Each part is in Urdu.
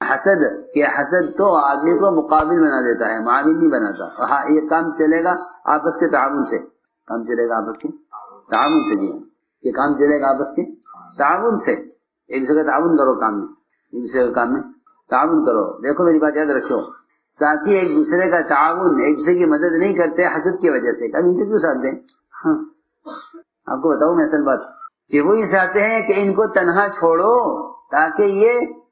حسد کہ حسد تو آدمی کو مقابل بنا دیتا ہے، معاون نہیں بناتا. ہاں یہ کام چلے گا آپس کے تعاون سے، کام چلے گا آپس کے تعاون سے. جی یہ کام چلے گا آپس کے تعاون سے. ایک دوسرے کا تعاون کرو کام میں، ایک دوسرے کے کام میں تعاون کرو. دیکھو میری بات یاد رکھو، ساتھی ایک دوسرے کا تعاون، ایک دوسرے کی مدد نہیں کرتے حسد کی وجہ سے. کبھی ان کے کیوں ساتھ دیں؟ ہاں آپ کو بتاؤں میں اصل بات کہ وہ یہ چاہتے ہیں کہ ان کو تنہا چھوڑو تاکہ یہ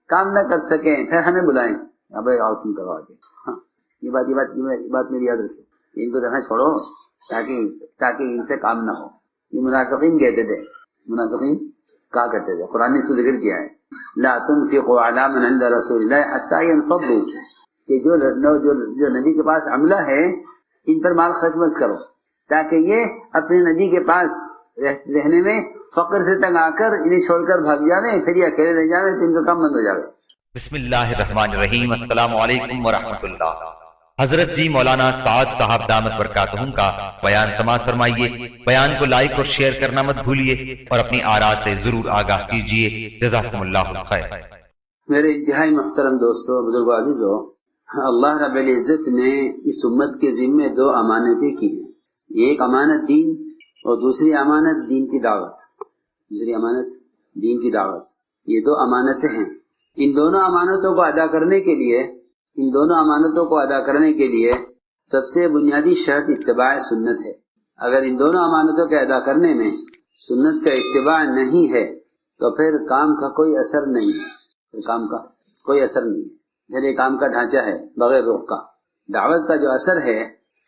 کام نہ کر سکیں، پھر ہمیں بلائیں اب آؤ تم کرو آگے. ہاں یہ بات میری یاد رکھو، ان کو تنہا چھوڑو تاکہ ان سے کام نہ ہو. یہ منافقین کہتے تھے، منافقین کہا کرتے تھے. قرآن نے اس کو ذکر کیا ہے، لا تنفقوا علی من عند رسول اللہ حتی ينفضوا، کہ جو نبی کے پاس عملہ ہے ان پر مال خرچ مت کرو تاکہ یہ اپنے نبی کے پاس رہنے میں فقر سے تنگ آ کر انہیں چھوڑ کر بھاگ جاویں، پھر یہ اکیلے رہ جاویں تو ان کا کام بند ہو جاوے. بسم اللہ الرحمن الرحیم. السلام علیکم ورحمۃ اللہ. حضرت جی مولانا سعد صاحب دامت برکاتہم کا بیان سماعت فرمائیے. بیان کو لائک اور شیئر کرنا مت بھولیے اور اپنی آراء سے ضرور آگاہ کیجیے. جزاکم اللہ خیر. میرے انتہائی محترم دوستو، بزرگو، عزیزو، اللہ رب العزت نے اس امت کے ذمے دو امانتیں کی ہیں. ایک امانت دین اور دوسری امانت دین کی دعوت. دوسری امانت دین کی دعوت. یہ دو امانتیں ہیں. ان دونوں امانتوں کو ادا کرنے کے لیے سب سے بنیادی شرط اتباع سنت ہے. اگر ان دونوں امانتوں کے ادا کرنے میں سنت کا اتباع نہیں ہے تو پھر کام کا کوئی اثر نہیں ہے. کام کا کوئی اثر نہیں ہے. میرے کام کا ڈھانچہ ہے بغیر رخ کا. دعوت کا جو اثر ہے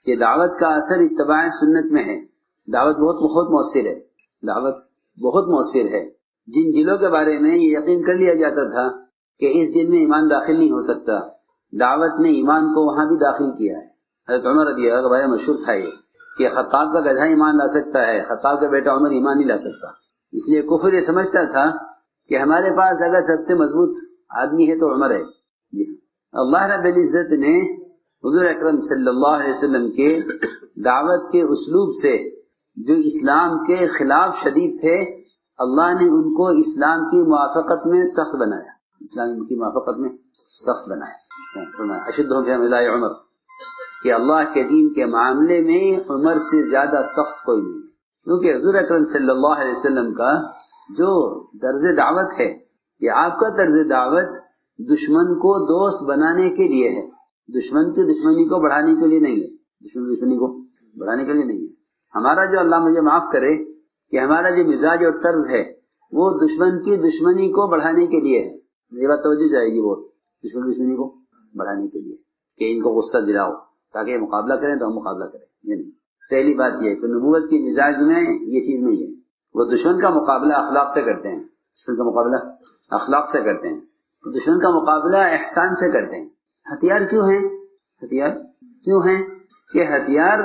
کہ دعوت کا اثر اتباع سنت میں ہے. دعوت بہت مؤثر ہے. دعوت بہت مؤثر ہے. جن دلوں کے بارے میں یہ یقین کر لیا جاتا تھا کہ اس دل میں ایمان داخل نہیں ہو سکتا، دعوت نے ایمان کو وہاں بھی داخل کیا ہے. حضرت عمر رضی اللہ عنہ کا بارے مشہور تھا یہ کہ خطاب کا گدھا ایمان لا سکتا ہے، خطاب کا بیٹا عمر ایمان نہیں لا سکتا. اس لیے کفر یہ سمجھتا تھا کہ ہمارے پاس اگر سب سے مضبوط آدمی ہے تو عمر ہے. جی اللہ رب العزت نے حضور اکرم صلی اللہ علیہ وسلم کے دعوت کے اسلوب سے جو اسلام کے خلاف شدید تھے، اللہ نے ان کو اسلام کی موافقت میں سخت بنایا. اسلام کی موافقت میں سخت بنایا. اشدہم فی امر اللہ عمر، کہ اللہ کے دین کے معاملے میں عمر سے زیادہ سخت کوئی نہیں. کیونکہ حضور اکرم صلی اللہ علیہ وسلم کا جو طرز دعوت ہے کہ آپ کا طرز دعوت دشمن کو دوست بنانے کے لیے ہے، دشمن کی دشمنی کو بڑھانے کے لیے نہیں ہے. دشمنی کو بڑھانے کے لیے نہیں ہے. ہمارا جو، اللہ مجھے معاف کرے، کہ ہمارا جو مزاج اور طرز ہے وہ دشمن کی دشمنی کو بڑھانے کے لیے ہے. یہ بات توجہ جائے گی، وہ دشمنی کو بڑھانے کے لیے کہ ان کو غصہ دلاؤ تاکہ یہ مقابلہ کریں تو ہم مقابلہ کریں. یہ نہیں. پہلی بات یہ ہے کہ نبوت کی مزاج میں یہ چیز نہیں ہے. وہ دشمن کا مقابلہ اخلاق سے کرتے ہیں. دشمن کا مقابلہ اخلاق سے کرتے ہیں. دشمن کا مقابلہ احسان سے کرتے ہیں. ہتھیار کیوں ہیں؟ ہتھیار کیوں ہیں کہ ہتھیار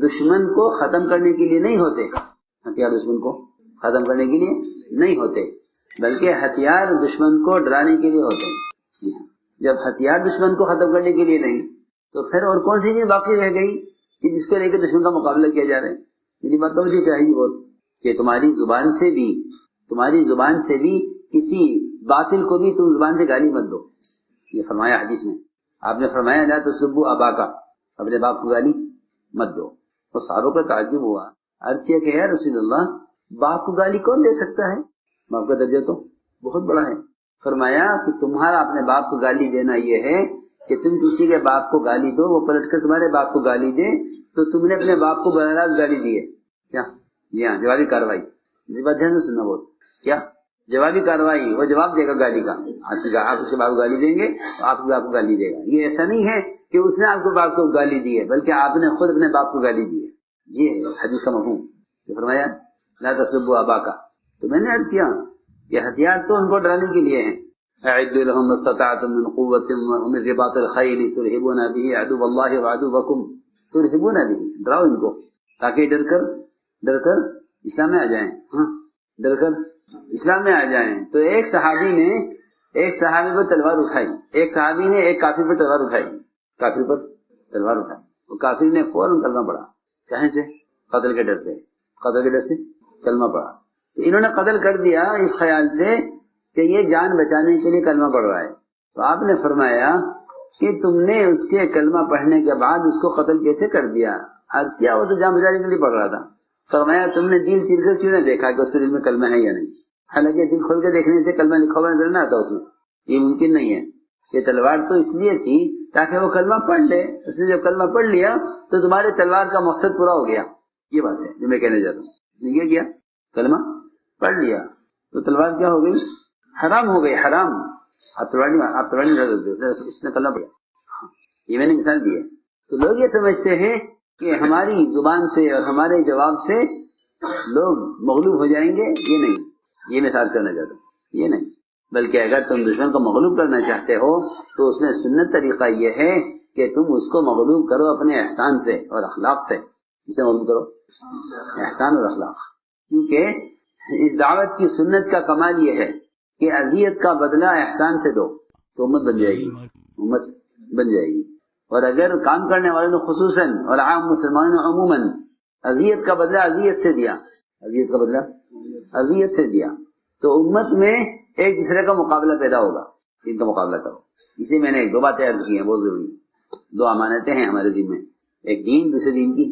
دشمن کو ختم کرنے کے لیے نہیں ہوتے. ہتھیار دشمن کو ختم کرنے کے لیے نہیں ہوتے، بلکہ ہتھیار دشمن کو ڈرانے کے لیے ہوتے ہیں. جی ہاں. جب ہتھیار دشمن کو ختم کرنے کے لیے نہیں تو پھر اور کون سی چیز باقی رہ گئی کہ جس کو لے کے دشمن کا مقابلہ کیا جا رہا ہے؟ میری بات توجہ چاہیے بہت کہ تمہاری زبان سے بھی کسی باطل کو بھی تم زبان سے گالی مت دو. یہ فرمایا حدیث میں. آپ نے فرمایا لا تسبوا اباکا، اپنے باپ کو گالی مت دو. تو صحابہ کو تعجب ہوا، عرض کیا کہ یا رسول اللہ باپ کو گالی کون دے سکتا ہے؟ باپ کا درجہ تو بہت بڑا ہے. فرمایا کہ تمہارا اپنے باپ کو گالی دینا یہ ہے کہ تم کسی کے باپ کو گالی دو، وہ پلٹ کر تمہارے باپ کو گالی دے تو تم نے اپنے باپ کو براہ راست گالی دی ہے. کیا؟ جی ہاں، جوابی کاروائی. میری بات دھیان سے سننا. بہت کیا جوابی کاروائی، وہ جواب دے گا گالی کا. آپ اس کے باپ کو گالی دیں گے تو آپ کے باپ کو گالی دے گا. یہ ایسا نہیں ہے کہ اس نے آپ کو باپ کو گالی دی ہے، بلکہ آپ نے خود اپنے باپ کو گالی دی ہے. یہ ہے حدیث کا مفہوم. فرمایا لا تسبوا اباکا. تو میں نے عرض کیا یہ ہتھیار تو ان کو ڈرانے کے لیے ہیں. اعدوا لهم ما استطعتم من قوة ومن رباط الخيل ترهبون به عدو الله وعدوكم ترهبون به. ڈراؤ ان کو تاکہ ڈر کر اسلام میں آ جائیں. ہاں، ڈر کر اسلام میں آ جائیں. تو ایک صحابی پر تلوار اٹھائی، ایک صحابی نے ایک کافر پر تلوار اٹھائی. وہ کافر نے فوراً کلمہ پڑھا. کہیں سے؟ قتل کے ڈر سے کلمہ پڑھا. تو انہوں نے قتل کر دیا اس خیال سے کہ یہ جان بچانے کے لیے کلمہ پڑھ رہا ہے. تو آپ نے فرمایا کہ تم نے اس کے کلمہ پڑھنے کے بعد اس کو قتل کیسے کر دیا؟ عرض کیا وہ تو جان بچانے کے لیے پڑھ رہا تھا. فرمایا تم نے دل چیر کر کیوں نہ دیکھا کہ اس کے دل میں کلمہ ہے یا نہیں؟ حالانکہ دل کھول کے دیکھنے سے کلمہ لکھا ہوا نظر نہ آتا اس میں، یہ ممکن نہیں ہے. یہ تلوار تو اس لیے تھی تاکہ وہ کلمہ پڑھ لے. اس نے جب کلمہ پڑھ لیا تو تمہارے تلوار کا مقصد پورا ہو گیا. یہ بات ہے جو میں کہنے چاہتا ہوں. یہ کیا کلمہ پڑھ لیا تو تلوار کیا ہو گئی؟ حرام ہو گئی. حرام. آپ تلوار نہیں رکھ سکتے، اس نے کلمہ پڑھا. یہ میں نے مثال دی ہے. تو لوگ یہ سمجھتے ہیں کہ ہماری زبان سے اور ہمارے جواب سے لوگ مغلوب ہو جائیں گے. یہ نہیں، یہ مثال کرنا چاہتا ہوں. یہ نہیں، بلکہ اگر تم دشمن کو مغلوب کرنا چاہتے ہو تو اس میں سنت طریقہ یہ ہے کہ تم اس کو مغلوب کرو اپنے احسان سے اور اخلاق سے. اسے مغلوب کرو احسان اور اخلاق. کیونکہ اس دعوت کی سنت کا کمال یہ ہے کہ اذیت کا بدلہ احسان سے دو تو امت بن جائے گی. امت بن جائے گی. اور اگر کام کرنے والوں نے خصوصاً اور عام مسلمانوں نے عموماً اذیت کا بدلہ اذیت سے دیا، اذیت کا بدلہ اذیت سے دیا، تو امت میں ایک دوسرے کا مقابلہ پیدا ہوگا. ان کا مقابلہ کرو. اسی میں نے ایک دو باتیں عرض کی ہیں بہت ضروری. دو امانتیں ہیں ہمارے ذمہ، ایک دین، دوسرے دین کی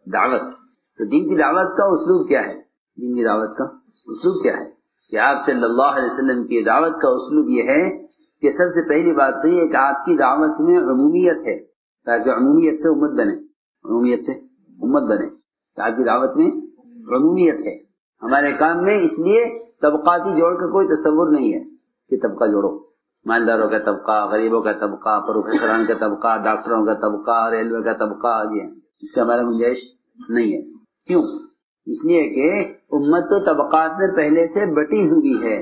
دعوت. تو دین کی دعوت کا اسلوب کیا ہے؟ دین کی دعوت کا اسلوب کیا ہے کہ آپ صلی اللہ علیہ وسلم کی دعوت کا اسلوب یہ ہے کہ سب سے پہلی بات تو یہ کہ آپ کی دعوت میں عمومیت ہے تاکہ عمومیت سے امت بنے. عمومیت سے امت بنے. آپ کی دعوت میں عمومیت ہے. ہمارے کام میں اس لیے طبقاتی جوڑ کا کوئی تصور نہیں ہے کہ طبقہ جوڑو. مالداروں کا طبقہ، غریبوں کا طبقہ، پروفیسران کا طبقہ، ڈاکٹروں کا طبقہ، ریلوے کا طبقہ، یہ اس کا ہمارا گنجائش نہیں ہے. کیوں؟ اس لیے کہ امت تو طبقات میں پہلے سے بٹی ہوئی ہے.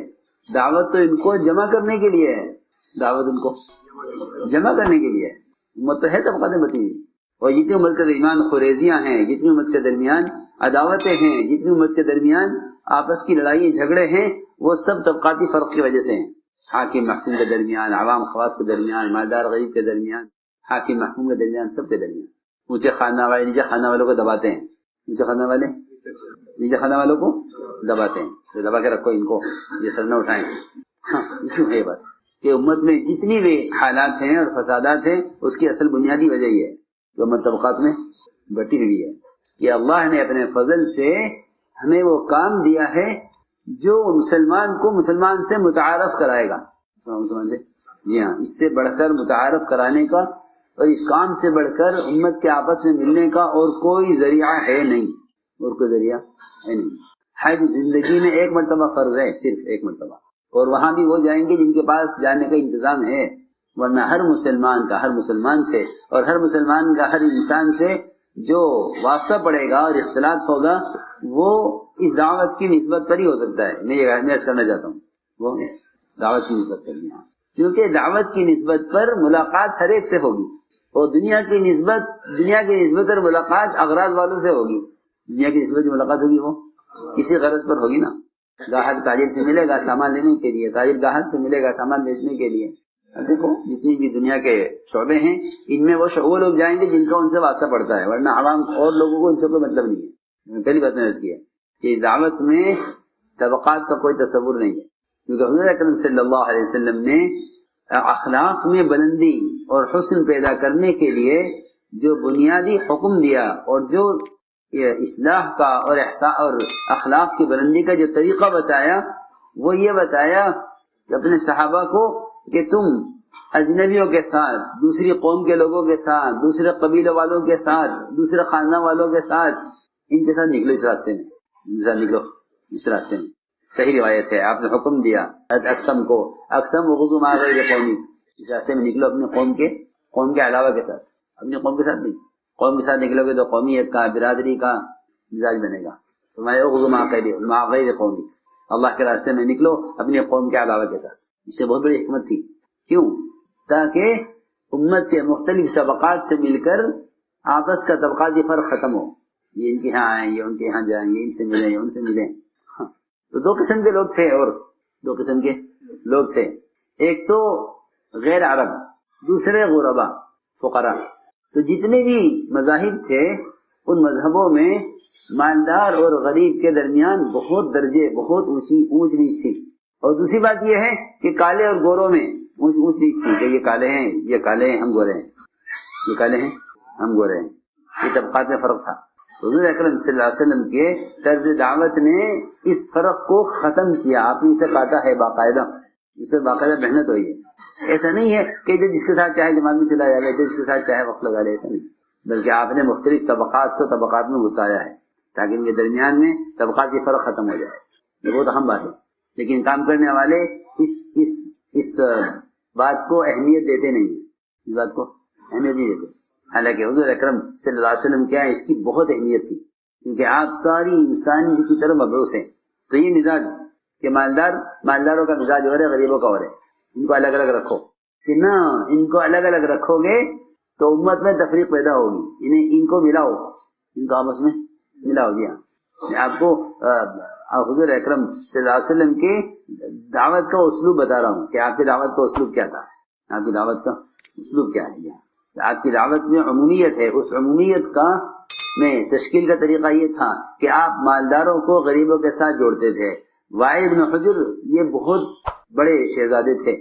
دعوت تو ان کو جمع کرنے کے لیے ہے. دعوت ان کو جمع کرنے کے لیے ہے. امت تو ہے طبقات میں بٹی ہوئی. اور جتنی امت کے درمیان خریزیاں ہیں، جتنی امت کے درمیان عداوتیں ہیں، جتنی امت کے درمیان آپس کی لڑائی جھگڑے ہیں، وہ سب طبقاتی فرق کی وجہ سے ہیں. حاکم محکوم کے درمیان، عوام خواص کے درمیان، مالدار غریب کے درمیان، حاکم محکوم کے درمیان، سب کے درمیان. اونچے خانہ والے نیچے خانہ والوں کو دباتے ہیں، نیچے خانہ والے نیچے خانہ والوں کو دباتے ہیں. تو دبا کے رکھو ان کو، یہ سر نہ اٹھائیں. ہاں کیوں ہے یہ بات کہ امت میں جتنی بھی حالات ہیں اور فسادات ہیں اس کی اصل بنیادی وجہ یہ ہے کہ امت طبقات میں بٹی ہوئی ہے. کہ اللہ نے اپنے فضل سے ہمیں وہ کام دیا ہے جو مسلمان کو مسلمان سے متعارف کرائے گا. مسلمان سے، جی ہاں، اس سے بڑھ کر متعارف کرانے کا اور اس کام سے بڑھ کر امت کے آپس میں ملنے کا اور کوئی ذریعہ ہے نہیں. اور کوئی ذریعہ ہے نہیں. حج زندگی میں ایک مرتبہ فرض ہے، صرف ایک مرتبہ، اور وہاں بھی وہ جائیں گے جن کے پاس جانے کا انتظام ہے. ورنہ ہر مسلمان کا ہر مسلمان سے اور ہر مسلمان کا ہر انسان سے جو واسطہ پڑے گا اور اختلاط ہوگا وہ اس دعوت کی نسبت پر ہی ہو سکتا ہے. میں یہ عرض کرنا چاہتا ہوں وہ دعوت کی نسبت پر ہی. کیونکہ دعوت کی نسبت پر ملاقات ہر ایک سے ہوگی، اور دنیا کی نسبت اور ملاقات اغراض والوں سے ہوگی. دنیا کی نسبت جو ملاقات ہوگی وہ کسی غرض پر ہوگی نا. گاہک تاجر سے ملے گا سامان لینے کے لیے، تاجر گاہک سے ملے گا سامان بیچنے کے لیے. دیکھو جتنی بھی دنیا کے شعبے ہیں ان میں وہ لوگ جائیں گے جن کا ان سے واسطہ پڑتا ہے، ورنہ عوام اور لوگوں کو ان سے کوئی مطلب نہیں ہے. پہلی بات میں نے کی ہے کہ اس دعوت میں طبقات کا کوئی تصور نہیں ہے. کیونکہ حضور اکرم صلی اللہ علیہ وسلم نے اخلاق میں بلندی اور حسن پیدا کرنے کے لیے جو بنیادی حکم دیا اور جو اصلاح کا اور اخلاق کی بلندی کا جو طریقہ بتایا وہ یہ بتایا کہ اپنے صحابہ کو کہ تم اجنبیوں کے ساتھ، دوسری قوم کے لوگوں کے ساتھ، دوسرے قبیلے والوں کے ساتھ، دوسرے خاندان والوں کے ساتھ، ان کے ساتھ نکلو اس راستے میں، ان کے ساتھ نکلو اس راستے میں. صحیح روایت ہے، آپ نے حکم دیا اقسم کو، اقسم وغزو ما غیر قومی، اس راستے میں نکلو اپنے قوم کے علاوہ کے ساتھ، اپنی قوم کے ساتھ نہیں. قوم کے ساتھ نکلو گے تو قومیت کا، برادری کا مزاج بنے گا. تمہارے وغزو ما غیر قومی، اللہ کے راستے میں نکلو اپنی قوم کے علاوہ کے ساتھ. اس سے بہت بڑی حکمت تھی. کیوں؟ تاکہ امت کے مختلف طبقات سے مل کر آپس کا طبقاتی فرق ختم ہو. یہ ان کے یہاں آئیں، یہ ان کے یہاں جائیں، یہ ان سے ملیں، یہ ان سے ملیں. تو دو قسم کے لوگ تھے، اور دو قسم کے لوگ تھے. ایک تو غیر عرب، دوسرے غربا فقراء. تو جتنے بھی مذاہب تھے ان مذہبوں میں مالدار اور غریب کے درمیان بہت درجے، بہت اونچ نیچ تھی. اور دوسری بات یہ ہے کہ کالے اور گوروں میں اونچ نیچ تھی کہ یہ کالے ہیں، یہ کالے ہیں، ہم گورے ہیں، یہ کالے ہیں، ہم گورے ہیں، یہ طبقات میں فرق تھا. حضور اکرم صلی اللہ علیہ وسلم کے طرز دعوت نے اس فرق کو ختم کیا. آپ نے اسے کاٹا ہے باقاعدہ، اس سے باقاعدہ محنت ہوئی ہے. ایسا نہیں ہے کہ جس کے ساتھ چاہے جماعت میں چلا جائے، جس کے ساتھ چاہے وقت لگا لے، ایسا نہیں، بلکہ آپ نے مختلف طبقات کو طبقات میں گھسایا ہے تاکہ ان کے درمیان میں طبقات کی فرق ختم ہو جائے. یہ بہت اہم بات ہے. لیکن کام کرنے والے اس بات کو اہمیت دیتے نہیں ہیں، اس بات کو اہمیت نہیں دیتے. حالانکہ حضور اکرم صلی اللہ علیہ وسلم کیا ہے، اس کی بہت اہمیت تھی، کیونکہ آپ ساری انسانیت کی طرف مبعوث ہیں. تو یہ مزاج کہ مالداروں کا مزاج اور ہے، غریبوں کا اور ہے، ان کو الگ الگ رکھو، کہ نہ ان کو الگ الگ رکھو گے تو امت میں تفریق پیدا ہوگی. ان کو ملاؤ، ان کو آپس میں ملاؤ. جی ہاں، میں آپ کو حضور اکرم صلی اللہ علیہ وسلم کی دعوت کا اسلوب بتا رہا ہوں کہ آپ کی دعوت کا اسلوب کیا تھا. آپ کی دعوت کا اسلوب کیا ہے؟ آپ کی دعوت میں عمومیت ہے. اس عمومیت کا میں تشکیل کا طریقہ یہ تھا کہ آپ مالداروں کو غریبوں کے ساتھ جوڑتے تھے. وائل بن حجر یہ بہت بڑے شہزادے تھے،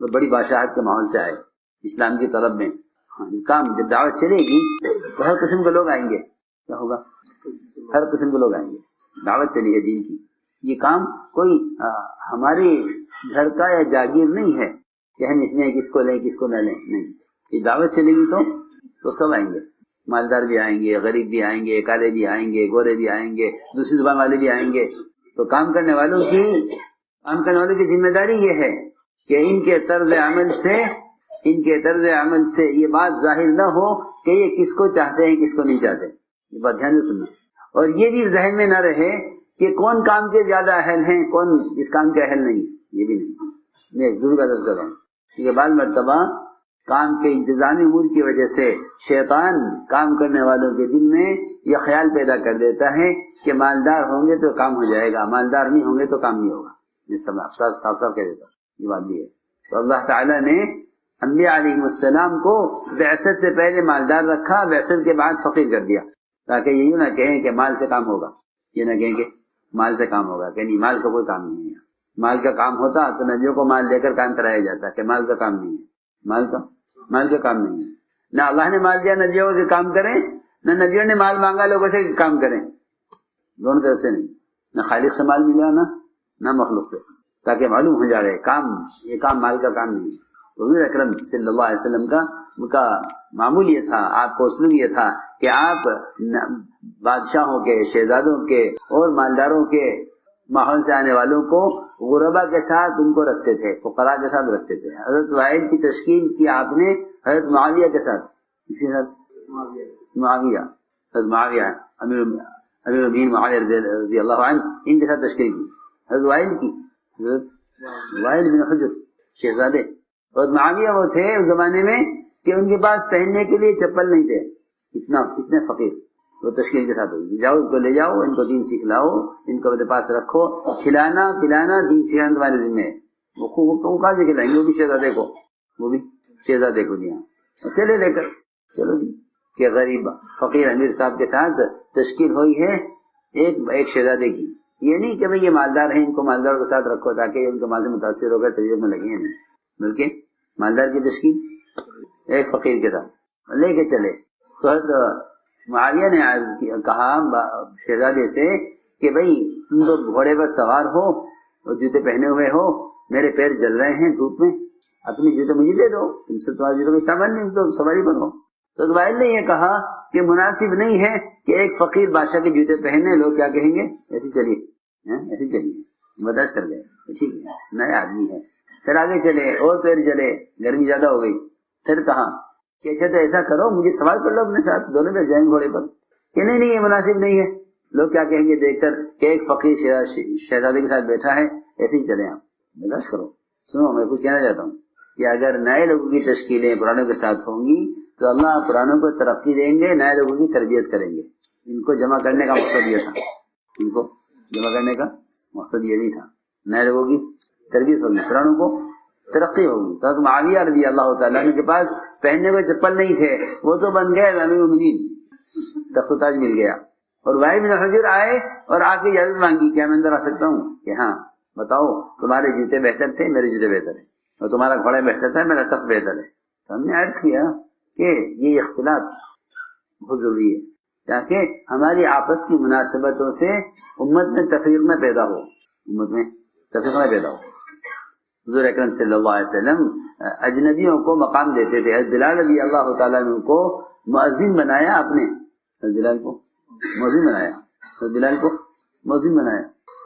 وہ بڑی بادشاہت کے ماحول سے آئے اسلام کی طلب میں. کام جب دعوت چلے گی تو ہر قسم کے لوگ آئیں گے. کیا ہوگا؟ ہر قسم کے لوگ آئیں گے. دعوت چلی ہے دین کی. یہ کام کوئی ہمارے گھر کا یا جاگیر نہیں ہے کہ ہم اس میں کس کو لیں کس کو نہ لیں. نہیں، یہ دعوت چلے گی تو سب آئیں گے. مالدار بھی آئیں گے، غریب بھی آئیں گے، کالے بھی آئیں گے، گورے بھی آئیں گے، دوسری زبان والے بھی آئیں گے. تو کام کرنے والوں کی ذمہ داری یہ ہے کہ ان کے طرز عمل سے یہ بات ظاہر نہ ہو کہ یہ کس کو چاہتے ہیں کس کو نہیں چاہتے. یہ بات دھیان سے سننا. اور یہ بھی ذہن میں نہ رہے کہ کون کام کے زیادہ اہل ہیں، کون اس کام کے اہل نہیں. یہ بھی نہیں. میں ضرور عرض کر رہا ہوں کہ بعض مرتبہ کام کے انتظامی امور کی وجہ سے شیطان کام کرنے والوں کے دل میں یہ خیال پیدا کر دیتا ہے کہ مالدار ہوں گے تو کام ہو جائے گا، مالدار نہیں ہوں گے تو کام نہیں ہوگا. یہ سب صاف صاف کہہ دیتا ہوں. یہ بات بھی ہے. تو اللہ تعالیٰ نے انبیاء علیہ السلام کو بعثت سے پہلے مالدار رکھا، بعثت کے بعد فقیر کر دیا، تاکہ یہ نہ کہیں کہ مال سے کام ہوگا، یہ نہ کہیں کہ مال سے کام ہوگا، کہ نہیں، مال کا کوئی کام نہیں ہے. مال کا کام ہوتا تو نبیوں کو مال دے کر کام کرایا جاتا، کہ مال کا کام نہیں ہے. مال کا کام نہیں ہے. نہ اللہ نے مال دیا نبیوں کو کہ کام کریں، نہ نبیوں نے مال مانگا لوگوں سے کہ کام کریں. دونوں طرف سے نہیں. نہ خالق سے مال ملا نہ مخلوق سے، تاکہ معلوم ہو جائے یہ کام مال کا کام نہیں ہے. حضور اکرم صلی اللہ علیہ وسلم کا معمول یہ تھا، آپ کو اسلوب یہ تھا کہ آپ بادشاہوں کے، شہزادوں کے اور مالداروں کے ماحول سے آنے والوں کو غربا کے ساتھ ان کو رکھتے تھے، فقراء کے ساتھ رکھتے تھے. حضرت وائل کی تشکیل کی آپ نے حضرت معاویہ کے ساتھ، اسی حضرت معاویہ امیر المؤمنین معاویہ رضی اللہ عنہ، ان کے ساتھ تشکیل کی. حضرت وائل بن حجر شہزادے، اور معاویہ وہ تھے اس زمانے میں کہ ان کے پاس پہننے کے لیے چپل نہیں تھے، اتنے فقیر. وہ تشکیل کے ساتھ ہوگی. جاؤ ان کو لے جاؤ، ان کو دین سکھلاؤ، ان کو اپنے پاس رکھو، کھلانا پلانا دین سکھانا تمہارے ذمہ ہے. وہ کہاں سے کھلائیں گے؟ وہ بھی شہزادے کو دیا. چلے لے کر چلو جی کہ غریب فقیر امیر صاحب کے ساتھ تشکیل ہوئی ہے ایک شہزادے کی. یہ نہیں کہ بھئی یہ مالدار ہیں، ان کو مالدار کے ساتھ رکھو تاکہ ان کے مال سے متاثر ہو کر طبیعت میں لگے. نہیں، بلکہ مالدار کی تشکیل ایک فقیر کے ساتھ لے کے چلے. تو معاویہ نے کہا شہزادے سے کہ بھئی تم تو گھوڑے پر سوار ہو اور جوتے پہنے ہوئے ہو، میرے پیر جل رہے ہیں دھوپ میں، اپنے جوتے مجھے دے دو، تم سے تمہارے جوتوں کا استعمال نہیں، تو سواری پر ہو. تو وائل نے یہ کہا کہ مناسب نہیں ہے کہ ایک فقیر بادشاہ کے جوتے پہنے، لوگ کیا کہیں گے. ایسے چلیے برداشت کر گئے، ٹھیک ہے، نئے آدمی ہے. پھر آگے چلے اور پیر جلے، گرمی زیادہ ہو گئی. پھر کہا کہ اچھا تو ایسا کرو، مجھے سوار کر لو اپنے ساتھ، دونوں بیٹھ جائیں گھوڑے پر. کہ نہیں یہ مناسب نہیں ہے، لوگ کیا کہیں گے دیکھ کر کہ ایک فقیر شہزادے کے ساتھ بیٹھا ہے. ایسے ہی چلے. آپ برداشت کرو. سنو، میں کچھ کہنا چاہتا ہوں کہ اگر نئے لوگوں کی تشکیلیں پرانوں کے ساتھ ہوں گی تو اللہ پرانوں کو ترقی دیں گے، نئے لوگوں کی تربیت کریں گے. ان کو جمع کرنے کا مقصد یہ بھی تھا، نئے لوگوں کی تربیت ہوگی، پرانوں کو ترقی ہوگی. تو معاویہ رضی اللہ تعالیٰ عنہ کے پاس پہننے کو چپل نہیں تھے، وہ تو بن گئے امیر المؤمنین، تخت و تاج مل گیا. اور وائل بن حجر آئے اور آ کے اجازت مانگی، کیا میں اندر آ سکتا ہوں؟ کہ ہاں. بتاؤ، تمہارے جوتے بہتر تھے، میرے جوتے بہتر ہیں. اور تمہارا گھوڑا بہتر تھا، میرا تخت بہتر ہے. تو ہم نے عرض کیا کہ یہ اختلاط بہت ضروری ہے تاکہ ہماری آپس کی مناسبتوں سے امت میں تفریق نہ پیدا ہو. حضور اکرم صلی اللہ علیہ وسلم اجنبیوں کو مقام دیتے تھے. بلال رضی اللہ تعالیٰ عنہ کو مؤذن بنایا اپنے، بلال کو مؤذن بنایا.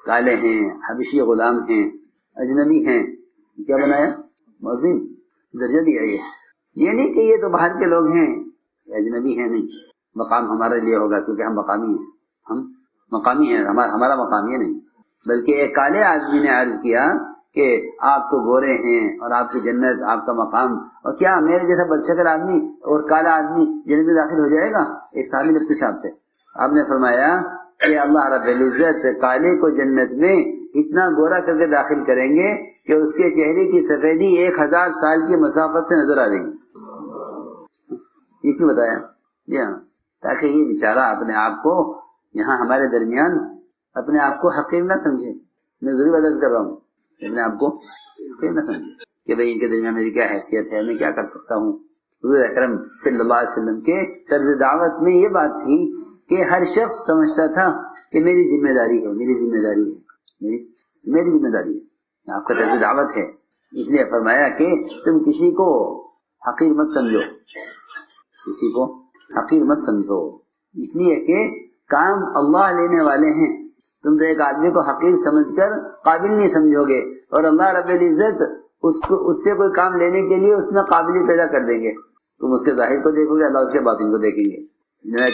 کالے ہیں، حبشی غلام ہیں، اجنبی ہیں، کیا بنایا؟ مؤذن. درجہ دیا. یہ نہیں کہ یہ تو باہر کے لوگ ہیں، اجنبی ہیں. نہیں، مقام ہمارے لیے ہوگا کیونکہ ہم مقامی ہیں، ہمارا مقام یہ نہیں. بلکہ ایک کالے آدمی نے عرض کیا کہ آپ تو گورے ہیں اور آپ کی جنت، آپ کا مقام، اور کیا میرے جیسا بدشکل آدمی اور کالا آدمی جنت میں داخل ہو جائے گا؟ ایک صحابی نے پوچھا آپ سے. آپ نے فرمایا کہ اللہ رب العزت کالے کو جنت میں اتنا گورا کر کے داخل کریں گے کہ اس کے چہرے کی سفیدی 1000 سال کی مسافت سے نظر آ رہی ہے. یہ کیوں بتایا؟ جی ہاں، تاکہ یہ بیچارہ اپنے آپ کو یہاں ہمارے درمیان اپنے آپ کو حقیر نہ سمجھے. میں ضرور عرض کر رہا ہوں، اپنے آپ کو حقیر نہ سمجھے کہ بھئی ان کے درمیان میری کیا حیثیت ہے، میں کیا کر سکتا ہوں. حضور اکرم صلی اللہ علیہ وسلم کے طرز دعوت میں یہ بات تھی کہ ہر شخص سمجھتا تھا کہ میری ذمہ داری ہے. آپ کا طرز دعوت ہے. اس لیے فرمایا کہ تم کسی کو حقیر مت سمجھو، اس لیے کہ کام اللہ لینے والے ہیں. تم تو ایک آدمی کو حقیر سمجھ کر قابل نہیں سمجھو گے، اور اللہ رب العزت اس سے کوئی کام لینے کے لیے اس میں قابلی پیدا کر دیں گے. تم اس کے ظاہر کو دیکھو گے، اللہ اس کے باطن کو دیکھیں گے.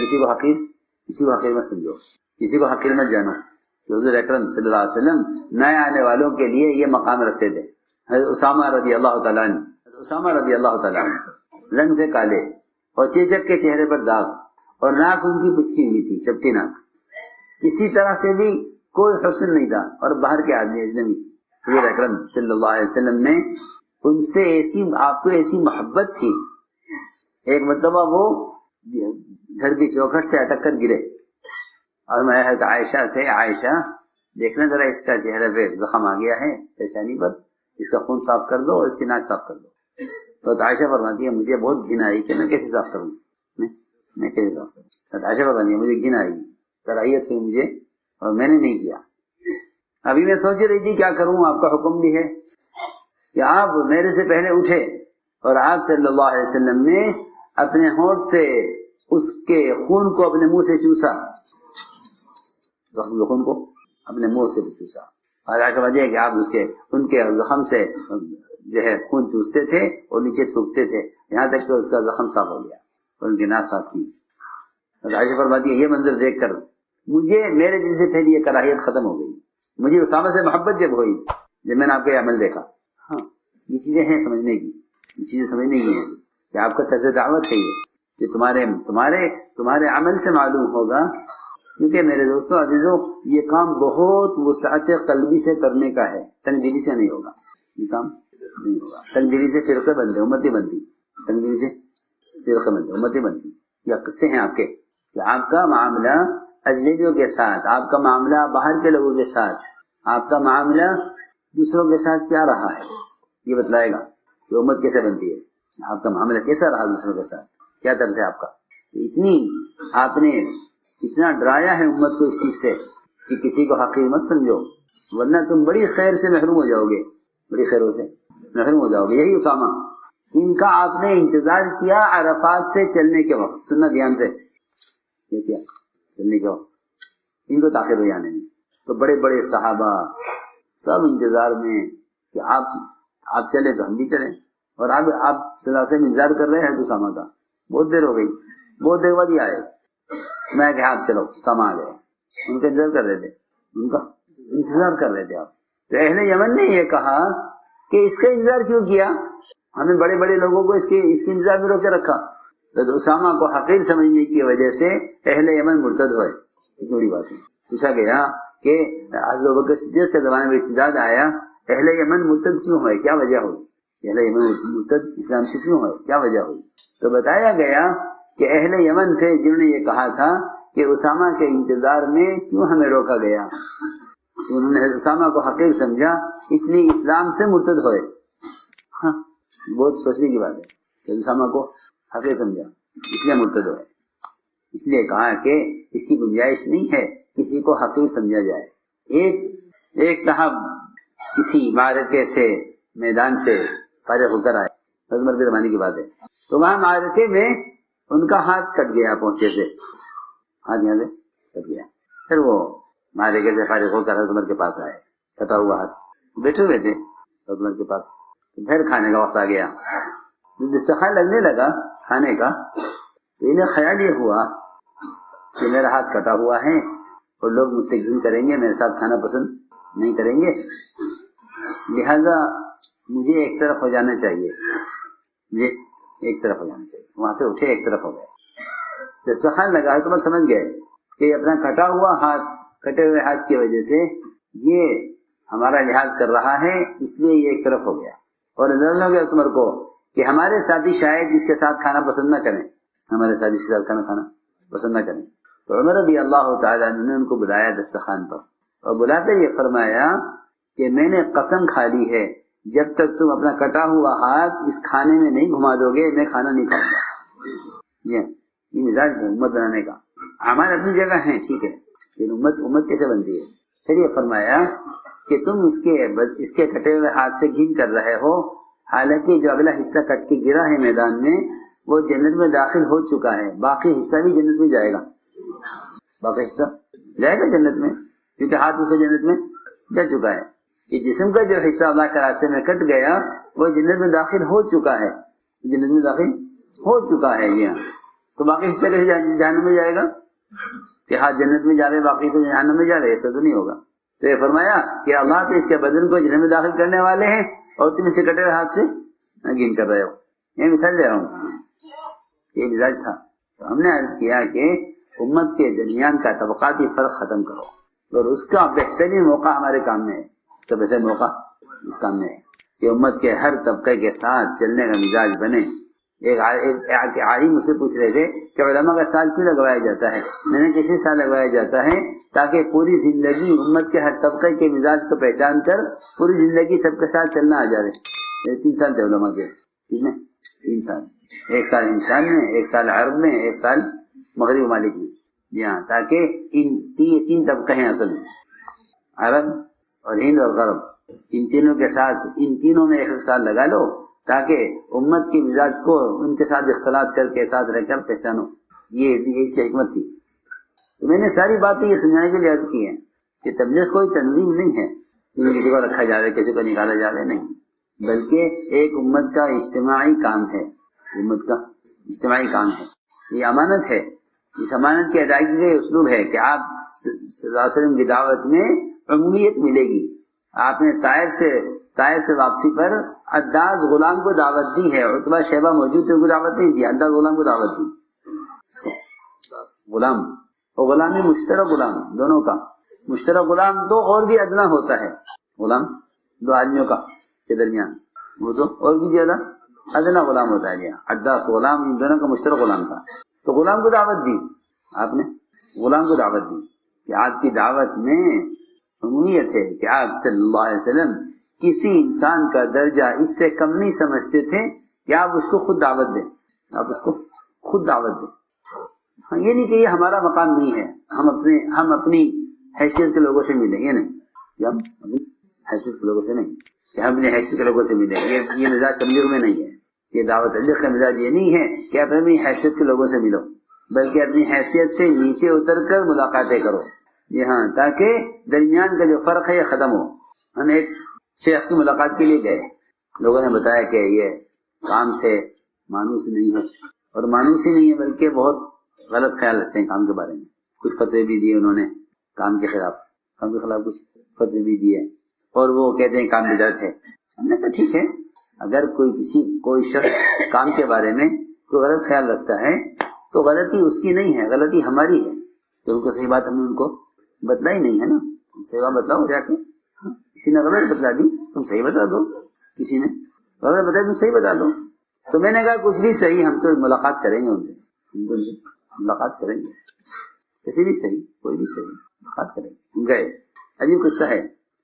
کسی کو حقیر مت سمجھو، کسی کو حقیر مت جانو. حضور اکرم صلی اللہ علیہ وسلم نئے آنے والوں کے لیے یہ مقام رکھتے تھے. حضرت اسامہ رضی اللہ تعالیٰ عنہ رنگ سے کالے اور چیچک کے چہرے پر داغ، اور ناک ان کی پچکی ہوئی تھی، چپٹی ناک. کسی طرح سے بھی کوئی حسن نہیں تھا، اور باہر کے آدمی اجنبی. حضور اکرم صلی اللہ علیہ وسلم نے ان سے آپ کو ایسی محبت تھی. ایک مرتبہ وہ گھر کی چوکھٹ سے اٹک کر گرے، اور میں حضرت عائشہ سے، عائشہ دیکھنا ذرا اس کا چہرے پہ زخم آ گیا ہے پیشانی پر، اس کا خون صاف کر دو اور اس کی ناک صاف کر دو. تو عائشہ فرماتی ہے مجھے بہت گھن آئی کہ میں کیسے صاف کروں. عائشہ فرماتی ہے مجھے گھن آئی، کراہیت ہوئی مجھے، اور میں نے نہیں کیا. ابھی میں سوچ رہی تھی کیا کروں، آپ کا حکم بھی ہے کہ آپ میرے سے پہلے اٹھے، اور آپ صلی اللہ علیہ وسلم نے اپنے ہونٹ سے اس کے خون کو اپنے منہ سے چوسا، زخم خون کو اپنے منہ سے چوسا. اور آگے وجہ ہے کہ آپ ان کے زخم سے جو ہے خون چوستے تھے اور نیچے تھوکتے تھے، یہاں تک کہ اس کا زخم صاف ہو گیا اور ان کی ناک صاف کی. عائشہ فرماتی ہے یہ منظر دیکھ کر میرے دل سے پھیلی یہ کراہیت ختم ہو گئی. مجھے اسامہ سے محبت جب ہوئی جب میں نے آپ کا یہ عمل دیکھا. ہاں، یہ چیزیں ہیں سمجھنے کی ہیں کہ آپ کا طرز دعوت ہے یہ کہ تمہارے عمل سے معلوم ہوگا. کیونکہ میرے دوستوں عزیزوں، یہ کام بہت وسعت قلبی سے کرنے کا ہے، تنگ دلی سے نہیں ہوگا. یہ کام نہیں ہوگا. تنگ دلی سے فرقے بنتے، امتی بنتی. تنگ دلی سے فرقے بنتے، امتی بنتی. یا قصے ہیں آپ کے کہ آپ کا معاملہ اجنبیوں کے ساتھ، آپ کا معاملہ باہر کے لوگوں کے ساتھ، آپ کا معاملہ دوسروں کے ساتھ کیا رہا ہے، یہ بتلائے گا کہ امت کیسے بنتی ہے. آپ کا معاملہ کیسا رہا دوسروں کے ساتھ، کیا طرز ہے آپ کا. آپ نے اتنا ڈرایا ہے امت کو اس چیز سے کہ کسی کو حقیر مت سمجھو، ورنہ تم بڑی خیر سے محروم ہو جاؤ گے، بڑی خیروں سے محروم ہو جاؤ گے. یہی اسامہ، ان کا آپ نے انتظار کیا عرفات سے چلنے کے وقت. سننا دھیان سے، یہ کیا چلنے کے وقت ان کو تاخیر ہو جانے میں. تو بڑے بڑے صحابہ سب انتظار میں کہ آپ چلے تو ہم بھی چلیں، اور آپ صلی اللہ علیہ وسلم انتظار کر رہے ہیں اسامہ کا. بہت دیر ہو گئی، بہت دیر بعد ہی آئے. میں کہ آپ چلو اسامہ آ گئے. ان کا انتظار کر رہے تھے آپ. تو اہل یمن نے یہ کہا کہ اس کا انتظار کیوں کیا، ہمیں بڑے بڑے لوگوں کو اس کے انتظار میں روکے رکھا. تو اسامہ کو حقیر سمجھنے کی وجہ سے اہل یمن مرتد ہوئے. بڑی بات ہے. پوچھا گیا کہ حضرت ابوبکر صدیق کے زمانے میں ارتداد آیا، اہل یمن مرتد کیوں ہوئے، کیا وجہ ہوئی، اہل یمن مرتد اسلام سے کیوں ہوئے، کیا وجہ ہوئی. تو بتایا گیا کہ اہل یمن تھے جنہوں نے یہ کہا تھا کہ اسامہ کے انتظار میں کیوں ہمیں روکا گیا. انہوں نے اسامہ کو حقیر سمجھا، اس لیے اسلام سے مرتد ہوئے. بہت سوچنے کی بات ہے کہ اسامہ کو حقیر سمجھا اس لیے مرتد ہے، اس لیے کہا کہ اس کی گنجائش نہیں ہے کسی کو حقیر سمجھا جائے۔ ایک صاحب کسی معرکے سے میدان سے فارغ ہو کر آئے، عمر کے زمانے کی بات ہے، تو وہاں معرکے میں ان کا ہاتھ کٹ گیا، پہنچے سے ہاتھ یہاں سے کٹ گیا۔ پھر وہ معرکے سے فارغ ہو کر عمر کے پاس آئے، کٹا ہوا ہاتھ، بیٹھے ہوئے تھے عمر کے پاس۔ پھر کھانے کا وقت آ گیا، دسترخوان لگنے لگا کھانے کا، تو انہیں خیال یہ ہوا کہ میرا ہاتھ کٹا ہوا ہے اور لوگ مجھ سے گھن کریں گے، میرے ساتھ کھانا پسند نہیں کریں گے، لہذا مجھے ایک طرف ہو جانا چاہیے، مجھے ایک طرف ہو جانا چاہیے۔ وہاں سے اٹھے، ایک طرف ہو گئے، دسترخوان لگا تو سمجھ گئے کہ اپنا کٹا ہوا ہاتھ، کٹے ہوئے ہاتھ کی وجہ سے یہ ہمارا لحاظ کر رہا ہے، اس لیے یہ ایک طرف ہو گیا۔ اور نظر ہو گیا عمر کو کہ ہمارے ساتھی شاید اس کے ساتھ کھانا پسند نہ کریں، ہمارے ساتھی اس کے ساتھ کھانا پسند نہ کریں۔ تو عمر رضی اللہ تعالیٰ نے ان کو بلایا دسترخوان پر، اور بلا کر یہ فرمایا کہ میں نے قسم کھا لی ہے جب تک تم اپنا کٹا ہوا ہاتھ اس کھانے میں نہیں گھما دو گے میں کھانا نہیں کھاؤں گا۔ یہ مزاج ہے امت بنانے کا۔ اعمال اپنی جگہ ہیں، ٹھیک ہے، لیکن امت کیسے بنتی ہے؟ پھر یہ فرمایا کہ تم اس کے کٹے ہوئے ہاتھ سے گھن کر رہے ہو، حالانکہ جو اگلا حصہ کٹ کے گرا ہے میدان میں وہ جنت میں داخل ہو چکا ہے، باقی حصہ بھی جنت میں جائے گا، باقی حصہ جائے گا جنت میں، کیونکہ ہاتھ اس کے جنت میں جا چکا ہے۔ یہ جسم کا جو حصہ اللہ کے راستے میں کٹ گیا وہ جنت میں داخل ہو چکا ہے، جنت میں داخل ہو چکا ہے یہ، تو باقی حصہ کیسے جہنم میں جائے گا؟ کہ ہاتھ جنت میں جا رہے باقی حصہ جہنم میں جا رہے، ایسا تو نہیں ہوگا۔ تو یہ فرمایا کہ اللہ تو اس کے بدن کو جنت میں داخل کرنے والے ہیں اور تم اسے کٹے ہوئے ہاتھ سے گن کر رہے ہو۔ یہ مثال دے رہا ہوں، یہ مزاج تھا۔ تو ہم نے عرض کیا کہ امت کے درمیان کا طبقاتی فرق ختم کرو، اور اس کا بہترین موقع ہمارے کام میں ہے، اس کا بہترین موقع اس کام میں ہے کہ امت کے ہر طبقے کے ساتھ چلنے کا مزاج بنے۔ ایک عالم مجھ سے پوچھ رہے تھے کہ علماء کا سال کیوں لگوایا جاتا ہے؟ میں نے کسی سال لگوایا جاتا ہے تاکہ پوری زندگی امت کے ہر طبقے کے مزاج کو پہچان کر پوری زندگی سب کے ساتھ چلنا آ جائے۔ 3 سال تھے علماء کے، ٹھیک ہے، 3 سال، 1 سال ہندوستان میں، 1 سال عرب میں، 1 سال مغربی ممالک میں، جی ہاں، تاکہ ان 3 طبقے ہیں اصل میں، عرب اور ہند اور غرب، ان تینوں کے ساتھ ان تینوں میں 1 سال لگا لو تاکہ امت کے مزاج کو ان کے ساتھ اختلاط کر کے ساتھ رہ کر پہچانو۔ یہ اس کی حکمت تھی۔ تو میں نے ساری باتیں یہ سمجھانے کے لیے عرض کی ہیں کہ تبلیغ کوئی تنظیم نہیں ہے کسی کو رکھا جا رہا ہے، کسی کو نکالا جا رہا ہے، نہیں، بلکہ ایک امت کا اجتماعی کام ہے، امت کا اجتماعی کام ہے، یہ امانت ہے۔ اس امانت کی ادائیگی کا یہ اسلوب ہے کہ آپ صلی اللہ علیہ وسلم کی دعوت میں عمومیت ملے گی۔ آپ نے طائف سے واپسی پر عداز غلام کو دعوت دی ہے، عتبہ شیبہ موجود تھے، ان کو دعوت نہیں دی، عداز غلام کو دعوت دی۔ غلام اور غلامی مشترک غلام، دونوں کا مشترک غلام تو اور بھی ادنا ہوتا ہے، غلام 2 آدمیوں کا کے درمیان وہ تو اور بھی زیادہ ادنا غلام ہوتا ہے۔ عداس غلام ان دونوں کا مشترک غلام تھا، تو غلام کو دعوت دی، آپ نے غلام کو دعوت دی کہ آپ کی دعوت میں عمومیت ہے کہ آپ صلی اللہ علیہ وسلم کسی انسان کا درجہ اس سے کم نہیں سمجھتے تھے کہ آپ اس کو خود دعوت دیں، آپ اس کو خود دعوت دیں۔ ہاں، یہ نہیں کہ یہ ہمارا مقام نہیں ہے، ہم اپنی حیثیت کے لوگوں سے ملیں، یہ نہیں کہ ہم اپنی حیثیت کے لوگوں سے نہیں کہ ہم اپنی حیثیت کے لوگوں سے ملیں، یہ مزاج تبلیغ میں نہیں ہے۔ یہ دعوت تبلیغ کا مزاج یہ نہیں ہے کہ آپ اپنی حیثیت کے لوگوں سے ملو، بلکہ اپنی حیثیت سے نیچے اتر کر ملاقاتیں کرو، جی ہاں، تاکہ درمیان کا جو فرق ہے یہ ختم ہو۔ ہم ایک شیخ کی ملاقات کے لیے گئے، لوگوں نے بتایا کہ یہ کام سے مانوس نہیں ہے، اور مانوس ہی نہیں ہے بلکہ بہت غلط خیال رکھتے ہیں کام کے بارے میں، کچھ فتوے بھی دیے انہوں نے کام کے خلاف کچھ فتوے بھی دیے، اور وہ کہتے ہیں کام بدعت ہے۔ ہم نے کہا ٹھیک ہے، اگر کوئی شخص کام کے بارے میں کوئی غلط خیال رکھتا ہے تو غلطی اس کی نہیں ہے، غلطی ہماری ہے کہ ان کو صحیح بات ہم نے ان کو بتلائی نہیں ہے نا، صحیح بات بتلاؤ جا کے، کسی نے غلط بتلا دی تم صحیح بتا دو، کسی نے غلط بتایا تم صحیح بتا دو۔ تو میں نے کہا کچھ بھی صحیح، ہم تو ملاقات کریں گے ان سے، ملاقات کریں گے، کسی بھی صحیح، کوئی بھی صحیح ملاقات کریں گے۔ ہم گئے، عجیب قصہ ہے،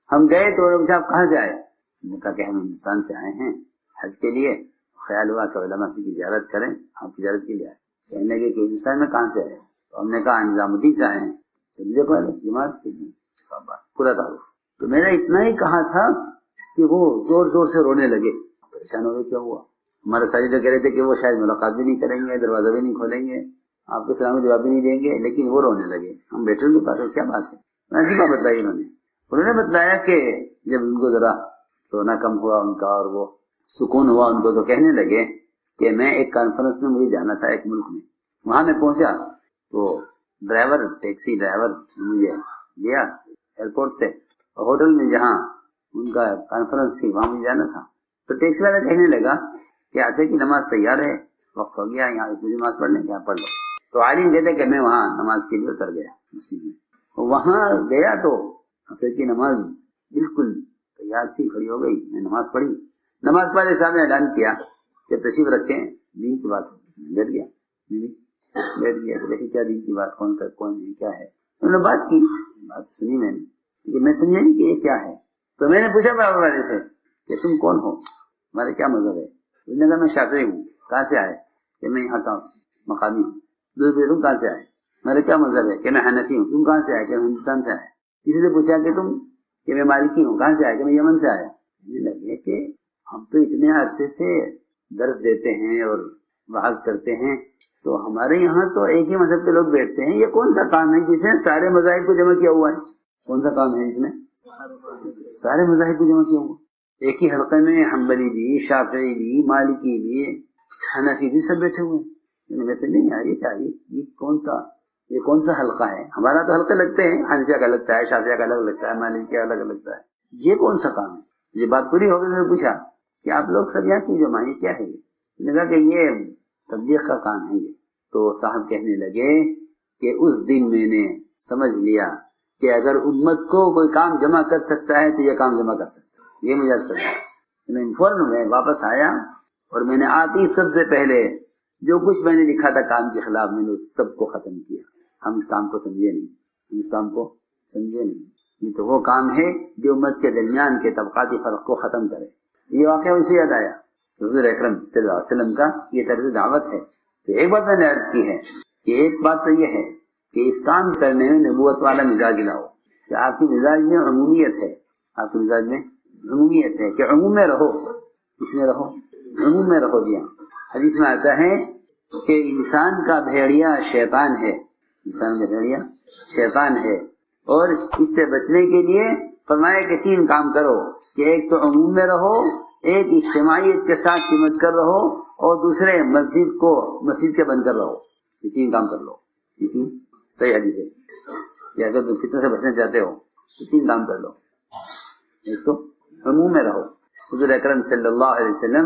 ہم گئے تو آپ کہاں سے آئے؟ ہم نے کہا کہ ہم ہندوستان سے آئے ہیں حج کے لیے، خیال ہوا کہ علماء سے کی زیارت کریں، آپ کی زیارت کے لیے آئے. کہنے لگے کہ ہندوستان میں کہاں سے آئے؟ تو ہم نے کہا نظام الدین سے آئے ہیں. تو دیکھو جماعت کے لیے پورا تعارف. تو میرا اتنا ہی کہا تھا کہ وہ زور زور سے رونے لگے. پریشان ہو گئے کیا ہوا؟ ہمارے ساتھی تو کہہ رہے تھے کہ وہ شاید ملاقات بھی نہیں کریں گے، دروازہ بھی نہیں کھولیں گے، آپ کے سلام کا جواب بھی نہیں دیں گے، لیکن وہ رونے لگے. ہم بیٹھے کے پاس کیا بات ہے؟ عجیبہ بتلائی انہوں نے بتلایا کہ جب ان کو ذرا رونا کم ہوا ان کا اور وہ سکون ہوا ان کو، تو کہنے لگے کہ میں ایک کانفرنس میں مجھے جانا تھا ایک ملک میں. وہاں میں پہنچا تو ڈرائیور، ٹیکسی ڈرائیور مجھے لیا ایئرپورٹ سے، اور ہوٹل میں جہاں ان کا کانفرنس تھی وہاں مجھے جانا تھا. تو ٹیکسی والا کہنے لگا کہ عصر کی نماز تیار ہے، وقت ہو گیا، یہاں اتنی نماز پڑھنے کیا پڑھ لو. تو عالم کہتے کہ میں وہاں نماز کے لیے اتر گیا مسجد میں. وہاں گیا تو عصر کی نماز بالکل تیار تھی، کھڑی ہو گئی. میں نماز پڑھی. نماز پڑھنے صاحب نے اعلان کیا کہ تشریف رکھیں، دین کی بات. بیٹھ گیا کہ دیکھیں کیا دین کی بات، کون ہے کیا ہے. انہوں نے بات کی، بات سنی میں نے، لیکن میں سمجھا نہیں کہ یہ کیا ہے. تو میں نے پوچھا برابر والے سے کہ تم کون ہو، ہمارے کیا مذہب ہے؟ اس نے کہا میں شافعی ہوں. کہاں سے آئے؟ کہ میں یہاں کا مقامی ہوں. تم کہاں سے آئے؟ میرا کیا مذہب ہے؟ کہ میں حنفی ہوں. تم کہاں سے آئے؟ کہ میں ہندوستان سے آئے. کسی سے پوچھا کہ تم، کہ میں مالکی ہوں. کہاں سے آئے؟ کہ میں یمن سے آیا. مجھے لگے کہ ہم تو اتنے عرصے سے درس دیتے ہیں اور وعظ کرتے ہیں، تو ہمارے یہاں تو ایک ہی مذہب کے لوگ بیٹھتے ہیں. یہ کون سا کام ہے جس نے سارے مذاہب کو جمع کیا ہوا ہے؟ کون سا کام ہے جس نے سارے مذاہب کو جمع کیا ہوا؟ ایک ہی حلقے میں حنبلی بھی، شافعی بھی، مالکی بھی، حنفی بھی سب بیٹھے ہوئے ہیں. میں سے نہیں آئی کیا یہ کون سا حلقہ ہے؟ ہمارا تو حلقے لگتے ہیں، حنفیہ کا لگتا ہے، شافعیہ کا الگ لگتا ہے، مالکی کا الگ لگتا ہے. یہ کون سا کام ہے؟ یہ بات پوری ہو گئی تو پوچھا کہ آپ لوگ سب یہاں کی جمع، یہ کیا ہے؟ یہ کہا کہ یہ تبلیغ کا کام ہے. یہ تو صاحب کہنے لگے کہ اس دن میں نے سمجھ لیا کہ اگر امت کو کوئی کام جمع کر سکتا ہے تو یہ کام جمع کر سکتا ہے. یہ مجاز کر دیا. فوراً میں واپس آیا اور میں نے آتی سب سے پہلے جو کچھ میں نے لکھا تھا کام کے خلاف، میں نے اس سب کو ختم کیا. ہم اس کام کو سمجھے نہیں. یہ تو وہ کام ہے جو امت کے درمیان کے طبقاتی فرق کو ختم کرے. یہ واقعہ اسے یاد آیا حضور اکرم صلی اللہ علیہ وسلم کا یہ طرز دعوت ہے. تو ایک بات میں نے عرض کی ہے کہ ایک بات تو یہ ہے کہ اس کام کرنے میں نبوت والا مزاج لاؤ، کہ آپ کی مزاج میں عمومیت ہے، کہ عموم میں رہو. اس میں رہو، عموم میں رہو. دیا حدیث میں آتا ہے کہ انسان کا بھیڑیا شیطان ہے، اور اس سے بچنے کے لیے فرمایا کہ 3 کام کرو، کہ ایک تو عموم میں رہو، ایک اجتماعیت کے ساتھ چمٹ کر رہو، اور دوسرے مسجد کے بن کر رہو. یہ 3 کام کر لو. یہ 3 صحیح حدیث ہے. یا اگر تم فتنہ سے بچنا چاہتے ہو تو 3 کام کر لو. ایک تو عموم میں رہو. حضور اکرم صلی اللہ علیہ وسلم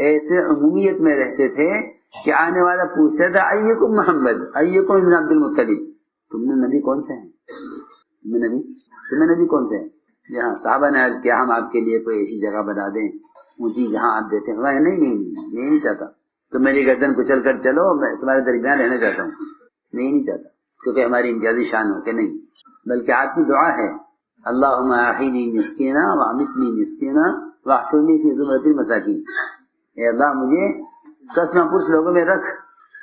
ایسے عمومیت میں رہتے تھے کہ آنے والا پوچھتا تھا ایکم محمد، ایکم ابن عبد المطلب، تم نے نبی کون سے ہیں؟ تمہیں نبی کون سے ہیں؟ جہاں صحابہ نے عرض کیا ہم آپ کے لیے کوئی ایسی جگہ بنا دیں اونچی جہاں آپ بیٹھے ہوئے ہیں. نہیں چاہتا. تو میری گردن کچل کر چلو، میں تمہارے درمیان رہنا چاہتا ہوں. نہیں چاہتا، کیونکہ ہماری امتیازی شان ہو کہ نہیں، بلکہ آپ کی دعا ہے اللہم احینی مسکینا وامیتنی مسکینا واحشرنی فی زمرۃ المساکین. اے اللہ مجھے کسمہ پرس لوگوں میں رکھ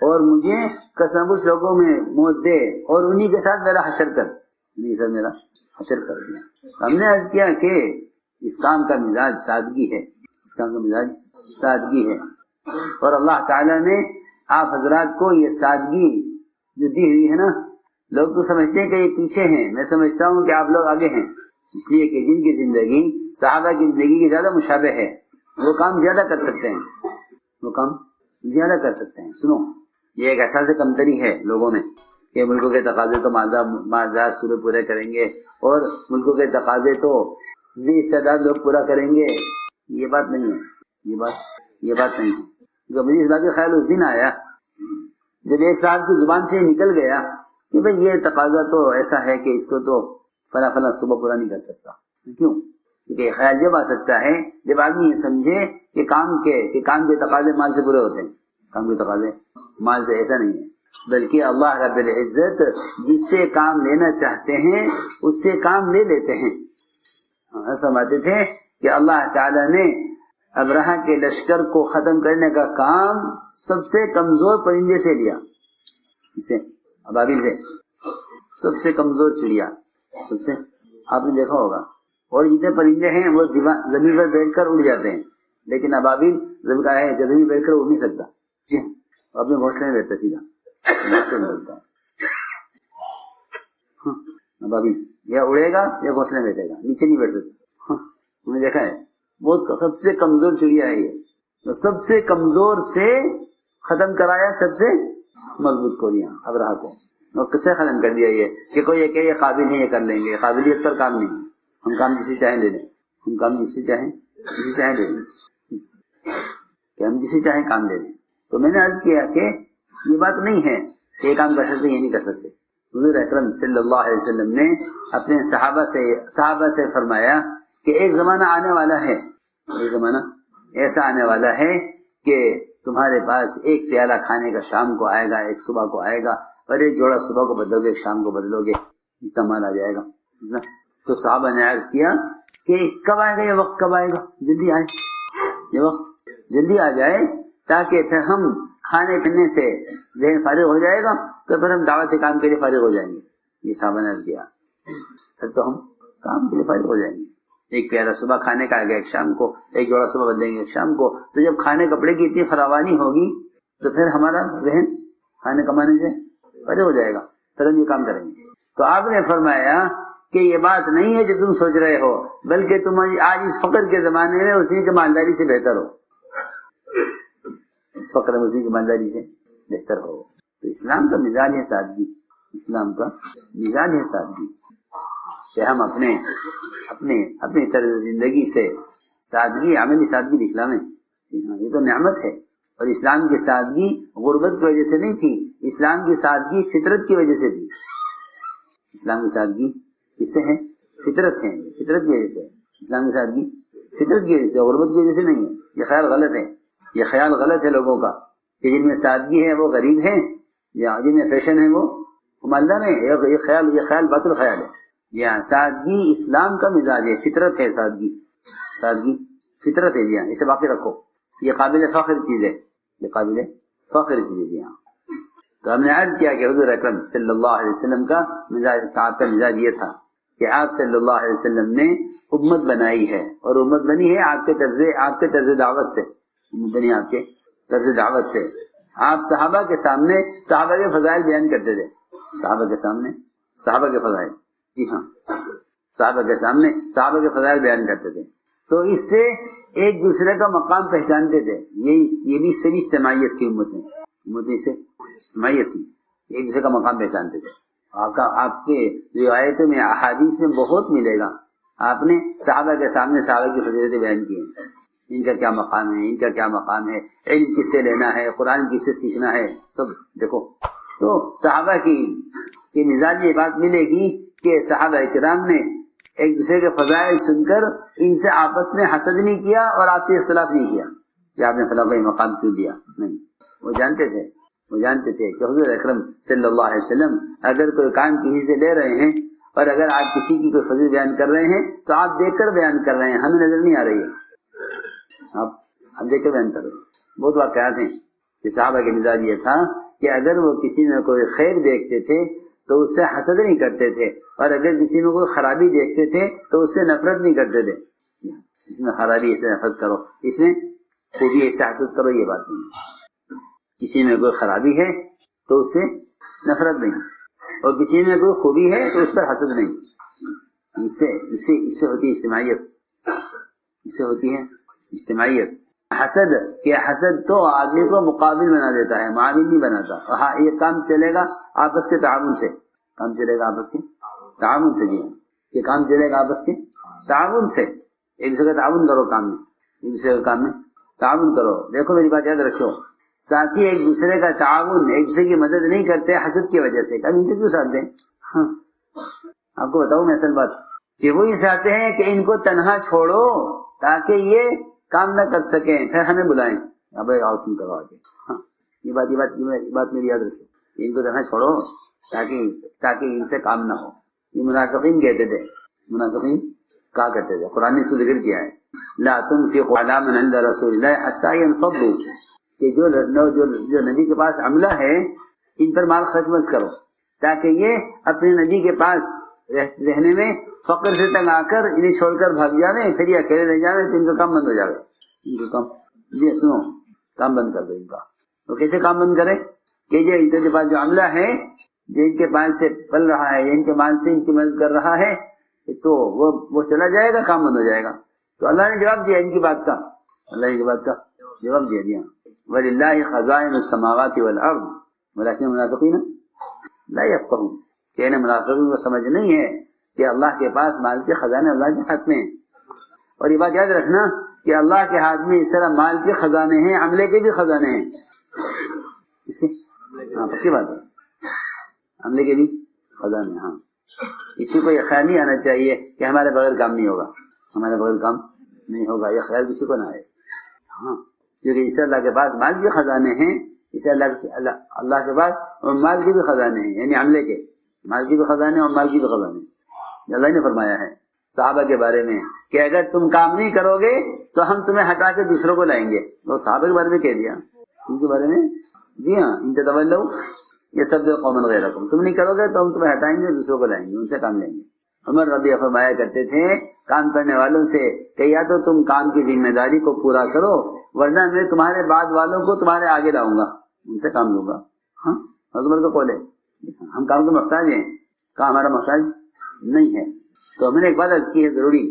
اور مجھے کسمہ پرس لوگوں میں موت دے، اور انہی کے ساتھ میرا حشر کر. دیا. ہم نے عرض کیا کہ اس کام کا مزاج سادگی ہے، اور اللہ تعالیٰ نے آپ حضرات کو یہ سادگی جو دی ہوئی ہے نا، لوگ تو سمجھتے ہیں کہ یہ پیچھے ہیں، میں سمجھتا ہوں کہ آپ لوگ آگے ہیں، اس لیے کہ جن کی زندگی صحابہ کی زندگی کی زیادہ مشابہ ہے وہ کام زیادہ کر سکتے ہیں. سنو، یہ ایک احساس کمتری ہے لوگوں میں کہ ملکوں کے تقاضے تو مالدار صوبے پورے کریں گے اور ملکوں کے تقاضے تو ذی استعداد لوگ پورا کریں گے. یہ بات نہیں ہے. مجھے اس بات کا خیال اس دن آیا جب ایک صاحب کی زبان سے نکل گیا کہ بھئی یہ تقاضا تو ایسا ہے کہ اس کو تو فلاں صوبہ پورا نہیں کر سکتا. کیوں؟ کیونکہ خیال جب آ سکتا ہے جب آدمی یہ سمجھے کہ کام کے تقاضے مال سے پورے ہوتے ہیں. کام کے تقاضے مال سے ایسا نہیں ہے، بلکہ اللہ رب العزت جس سے کام لینا چاہتے ہیں اس سے کام لے لیتے ہیں. فرماتے تھے کہ اللہ تعالیٰ نے ابرہہ کے لشکر کو ختم کرنے کا کام سب سے کمزور پرندے سے لیا، اسے ابابیل سے، سب سے کمزور چڑیا سب سے، آپ نے دیکھا ہوگا. اور جتنے پرندے ہیں وہ زمین پر بیٹھ کر اڑ جاتے ہیں، لیکن ابابیل زمین پر بیٹھ کر اڑ نہیں سکتا. جی اپنے گھونسلے میں بیٹھتا سیدھا ابابیل، یا اڑے گا یا گھونسلے میں بیٹھے گا، نیچے نہیں بیٹھ سکتا. تم نے دیکھا ہے بہت سب سے کمزور چڑیا ہے یہ، سب سے کمزور سے ختم کرایا سب سے مضبوط کو دیا ابرہہ کو. اور کس سے ختم کر دیا یہ کہ کوئی یہ کہ یہ قابل ہے یہ کر لیں گے، قابلیت پر کام نہیں، ہم کام جسے چاہیں لے لیں، ہم کام جسے چاہیں لے لیں، کہ ہم جسے چاہیں کام لے لیں. تو میں نے عرض کیا کہ یہ بات نہیں ہے کہ یہ کام کر سکتے یہ نہیں کر سکتے. حضور اکرم صلی اللہ علیہ وسلم نے اپنے صحابہ سے فرمایا کہ ایک زمانہ آنے والا ہے، ایک زمانہ ایسا آنے والا ہے کہ تمہارے پاس ایک پیالہ کھانے کا شام کو آئے گا، ایک صبح کو آئے گا، اور ایک جوڑا صبح کو بدلو گے، ایک شام کو بدلو گے، اتنا مال آ جائے گا. تو صحابہ نے عرض کیا کہ کب آئے گا یہ وقت، کب آئے گا؟ جلدی آئے، یہ وقت جلدی آ جائے تاکہ پھر ہم کھانے پینے سے ذہن فارغ ہو جائے گا تو پھر ہم دعوت کے کام کے لیے فارغ ہو جائیں گے. یہ صحابہ نے عرض کیا پھر تو ہم کام کے لیے فارغ ہو جائیں گے. ایک پیالہ صبح کھانے کا آ گیا، ایک شام کو، ایک جوڑا صبح بدلیں گے ایک شام کو. تو جب کھانے کپڑے کی اتنی فراوانی ہوگی تو پھر ہمارا ذہن کھانے کمانے سے فارغ ہو جائے گا، پھر ہم یہ کام کریں گے. تو آپ نے فرمایا کہ یہ بات نہیں ہے جو تم سوچ رہے ہو، بلکہ تم آج اس فقر کے زمانے میں اسی کی مالداری سے بہتر ہو، اس فقر میں اسی کی مالداری سے بہتر ہو. تو اسلام کا مزاج ہے سادگی، اسلام کا مزاج ہے سادگی، کہ ہم اپنے طرز زندگی سے سادگی، عملی سادگی دکھلاویں. یہ تو نعمت ہے. اور اسلام کی سادگی غربت کی وجہ سے نہیں تھی، اسلام کی سادگی فطرت کی وجہ سے تھی. اسلام کی سادگی کس سے ہے؟ فطرت ہے، فطرت کی وجہ سے. اسلام کی سادگی فطرت کی وجہ سے، غربت کی وجہ سے نہیں ہے. یہ خیال غلط ہے، یہ خیال غلط ہے لوگوں کا کہ جن میں سادگی ہے وہ غریب ہیں، یا جن میں فیشن ہے وہ مالدار ہیں. یہ خیال باطل خیال ہے. یہ سادگی اسلام کا مزاج ہے، فطرت ہے. سادگی فطرت ہے. جی ہاں، اسے باقی رکھو. یہ قابل فخر چیز ہے، یہ قابل فخر چیز ہے. جی ہاں. تو ہم نے عرض کیا کہ حضور اکرم صلی اللہ علیہ وسلم کا مزاج، آپ کا مزاج یہ تھا کہ آپ صلی اللہ علیہ وسلم نے امت بنائی ہے، اور امت بنی ہے آپ کے طرز دعوت سے. امت بنی آپ کے طرز دعوت سے. آپ صحابہ کے سامنے صحابہ کے فضائل بیان کرتے تھے، صحابہ کے سامنے صحابہ کے فضائل. جی ہاں، صحابہ کے سامنے صحابہ کے فضائل بیان کرتے تھے. تو اس سے ایک دوسرے کا مقام پہچانتے تھے. یہ بھی اس سے بھی اجتماعیت تھی. امت میں سے اجتماعیت تھی، ایک دوسرے کا مقام پہچانتے تھے. آپ کے روایتوں میں احادیث میں بہت ملے گا، آپ نے صحابہ کے سامنے صحابہ کی فضیلتیں بیان کی ہیں. ان کا کیا مقام ہے، ان کا کیا مقام ہے، علم کس سے لینا ہے، قرآن کس سے سیکھنا ہے، سب دیکھو. تو صحابہ کی مزاج یہ بات ملے گی کہ صحابہ کرام نے ایک دوسرے کے فضائل سن کر ان سے آپس میں حسد نہیں کیا اور آپ سے اختلاف نہیں کیا کہ آپ نے فلاں کو مقام کیوں دیا. نہیں، وہ جانتے تھے کہ حضور اکرم صلی اللہ علیہ وسلم اگر کوئی کام کسی سے لے رہے ہیں اور اگر آپ کسی کی کوئی فضیلت بیان کر رہے ہیں تو آپ دیکھ کر بیان کر رہے ہیں، ہمیں نظر نہیں آ رہی ہے، آپ دیکھ کر بیان کر رہے ہیں. بہت واقعات ہیں کہ صحابہ کے مزاج یہ تھا کہ اگر وہ کسی میں کوئی خیر دیکھتے تھے تو اس سے حسد نہیں کرتے تھے، اور اگر کسی میں کوئی خرابی دیکھتے تھے تو اس سے نفرت نہیں کرتے تھے. اس میں خرابی اس سے نفرت کرو، اس میں خوبی اس سے حسد کرو، یہ بات نہیں. کسی میں کوئی خرابی ہے تو اس سے نفرت نہیں، اور کسی میں کوئی خوبی ہے تو اس پر حسد نہیں. اس سے ہوتی ہے اجتماعیت، اس سے ہوتی ہے اجتماعیت. حسد تو آدمی کو مقابل بنا دیتا ہے، معاون نہیں بناتا. ہاں، یہ کام چلے گا آپس کے تعاون سے، کام چلے گا آپس کے تعاون سے. جی یہ کام چلے گا آپس کے تعاون سے. ایک دوسرے کا تعاون کرو کام میں، ایک دوسرے کے کام میں تعاون کرو. دیکھو میری بات یاد رکھو، ساتھی ایک دوسرے کا تعاون، ایک دوسرے کی مدد نہیں کرتے حسد کی وجہ سے. کبھی ان کے کیوں ساتھ دیں؟ ہاں، آپ کو بتاؤں میں اصل بات کہ وہ یہ چاہتے ہیں کہ ان کو تنہا چھوڑو تاکہ یہ کام نہ کر سکیں، پھر ہمیں بلائیں، اب آؤ تم کرو آگے. ہاں، یہ بات میری یاد رکھو، ان کو تنہا چھوڑو تاکہ ان سے کام نہ ہو. یہ منافقین کہتے تھے، منافقین کہا کرتے تھے. قرآن نے اس کو ذکر کیا ہے, لا تنفقوا علی من عند رسول اللہ حتی ينفضوا, کہ جو نبی کے پاس عملہ ہے ان پر مال خرچ مت کرو تاکہ یہ اپنے نبی کے پاس رہنے میں فقر سے تنگ آ کر انہیں چھوڑ کر بھاگ جاوے, پھر یہ اکیلے رہ جاوے تو ان کا کام بند ہو جاوے. ان کا کام جی سنو کام بند کر دو ان کا. تو کیسے کام بند کرے کہ جو ان کے پاس جو عملہ ہے جو ان کے مال سے پل رہا ہے, ان کے مال سے ان کی مدد کر رہا ہے, تو وہ چلا جائے گا, کام بند ہو جائے گا. تو اللہ نے جواب دیا ان کی بات کا, اللہ نے بات کا جواب دیا دیا وَلِلَّهِ خَزَائِنُ السَّمَاوَاتِ وَالْأَرْضِ وَلَكِنَّ الْمُنَافِقِينَ لَا يَفْقَهُونَ, کہ انہیں منافقین کو سمجھ نہیں ہے کہ اللہ کے پاس مال کے خزانے اللہ کے ہاتھ میں ہیں. اور یہ بات یاد رکھنا کہ اللہ کے ہاتھ میں اس طرح مال کے خزانے ہیں, عملے کے بھی خزانے ہیں. اس کی پکی بات ہے, عملے کے بھی خزانے. ہاں کسی کو یہ خیال نہیں آنا چاہیے کہ ہمارے بغیر کام نہیں ہوگا, ہمارے بغیر کام نہیں ہوگا, یہ خیال کسی کو نہ آئے. ہاں کیونکہ اسے اللہ کے پاس مال کے خزانے ہیں, اسے اللہ کے پاس مال کے بھی خزانے ہیں, یعنی عملے کے مال کے بھی خزانے اور مال کی بھی خزانے. اللہ نے فرمایا ہے صحابہ کے بارے میں کہ اگر تم کام نہیں کرو گے تو ہم تمہیں ہٹا کے دوسروں کو لائیں گے. وہ صحابہ کے بارے میں کہہ دیا, ان کے بارے میں جی ہاں ان تولوا یہ سب قوم غیرکم, تم نہیں کرو گے تو ہم تمہیں ہٹائیں گے, دوسروں کو لائیں گے, ان سے کام لیں گے. عمر رضی اللہ فرمایا کرتے تھے کام کرنے والوں سے کہ یا تو تم کام کی ذمہ داری کو پورا کرو ورنہ میں تمہارے بعد والوں کو تمہارے آگے لاؤں گا, ان سے کام لوں گا. ہاں عمر کا قول ہے, ہم کام کے محتاج ہیں, کام ہمارا محتاج نہیں ہے. تو ہم نے ایک بات عرض کی ہے ضروری,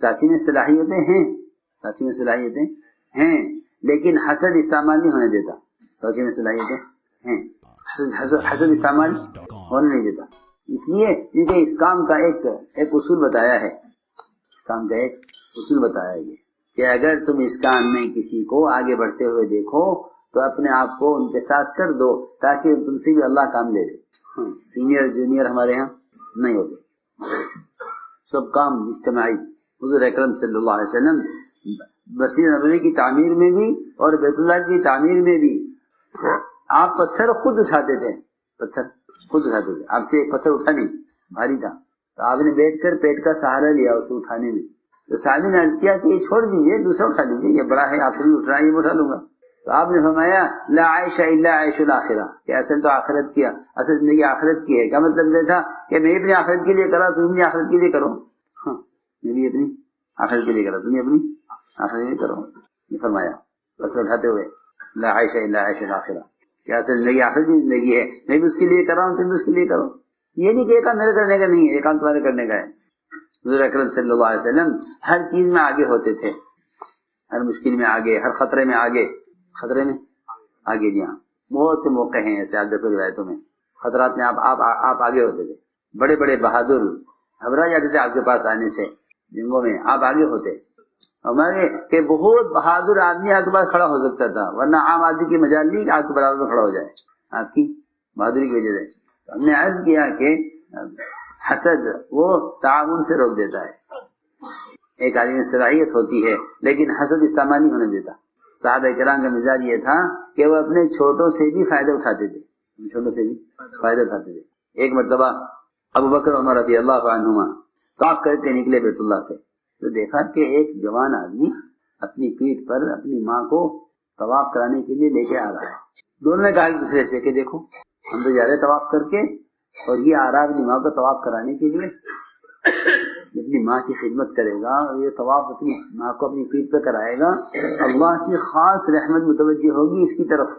ساتھی میں صلاحیتیں ہیں, ساتھی میں صلاحیتیں ہیں, لیکن حسد استعمال نہیں ہونے دیتا. ساتھی میں صلاحیتیں ہیں, حسد استعمال ہونے نہیں دیتا. اس لیے کیونکہ اس کام کا ایک اصول بتایا ہے, اس کام کا ایک اصول بتایا ہے کہ اگر تم اس کام میں کسی کو آگے بڑھتے ہوئے دیکھو تو اپنے آپ کو ان کے ساتھ کر دو تاکہ تم سے بھی اللہ کام لے لے. سینئر جونیئر ہمارے یہاں نہیں ہوتے, سب کام اجتماعی. حضور اکرم صلی اللہ علیہ وسلم مسجد نبوی کی تعمیر میں بھی اور بیت اللہ کی تعمیر میں بھی آپ پتھر خود اٹھاتے تھے, پتھر خود اٹھاتے تھے. آپ سے ایک پتھر اٹھا نہیں, بھاری تھا, تو آپ نے بیٹھ کر پیٹ کا سہارا لیا اسے اٹھانے میں. تو صحابی نے عرض کیا کہ یہ چھوڑ دیجیے, دوسرا اٹھا لیجیے, یہ بڑا ہے, آپ سے بھی اٹھ رہا ہے, یہ میں اٹھا لوں گا. تو آپ نے فرمایا لا عیش الا عیش الاخرہ, کہ اصل تو آخرت کیا, اصل زندگی آخرت کی ہے. کیا مطلب یہ تھا کہ میں اپنی آخرت کے لیے کرا, تم اپنی آخرت کے لیے کرو. ہاں میں بھی اپنی آخرت کے لیے کرا, تم اپنی آخرت کے لیے کرو. یہ فرمایا پتھر اٹھاتے ہوئے لا عیش الا عیش الاخرہ, کہ اصل زندگی آخرت کی زندگی ہے, میں بھی اس کے لیے کر رہا ہوں, تم بھی اس کے لیے کرو. یہ نہیں کہ ایک کام میرے کرنے کا نہیں ہے, ایک کام تمہارے کرنے کا ہے. حضور اکرم صلی اللہ علیہ وسلم ہر چیز میں آگے ہوتے تھے, ہر مشکل میں آگے, ہر خطرے میں آگے, خطرے میں آگے. جی ہاں بہت سے موقع ہیں ایسے, آپ دیکھو روایتوں میں خطرات میں آپ آگے ہوتے تھے. بڑے بڑے بہادر گھبرا جاتے تھے آپ کے پاس آنے سے, جنگوں میں آپ آگے ہوتے. ہمارے کہ بہت بہادر آدمی آپ کے پاس کھڑا ہو سکتا تھا, ورنہ عام آدمی کی مجال نہیں کہ آپ کے برابر میں کھڑا ہو جائے آپ کی بہادری کی وجہ سے. ہم نے عرض کیا کہ حسد وہ تعاون سے روک دیتا ہے. ایک آدمی میں صلاحیت ہوتی ہے لیکن حسد استعمال نہیں ہونے دیتا. صحابہ کرام کا مزاج یہ تھا کہ وہ اپنے چھوٹوں سے بھی فائدہ اٹھاتے تھے, چھوٹوں سے بھی فائدہ اٹھاتے تھے. ایک مرتبہ ابو بکر عمر رضی اللہ عنہما طواف کر کے نکلے بیت اللہ سے, تو دیکھا کہ ایک جوان آدمی اپنی پیٹھ پر اپنی ماں کو طواف کرانے کے لیے لے کے آ رہا ہے. دونوں نے کہا ایک دوسرے سے کہ دیکھو ہم تو جا رہے طواف کر کے, اور یہ آ رہا ہے اپنی ماں کو طواف کرانے کے لیے, اپنی ماں کی خدمت کرے گا, اور یہ طواف اپنی ماں کو اپنی پیٹھ پہ کرائے گا, اللہ کی خاص رحمت متوجہ ہوگی اس کی طرف,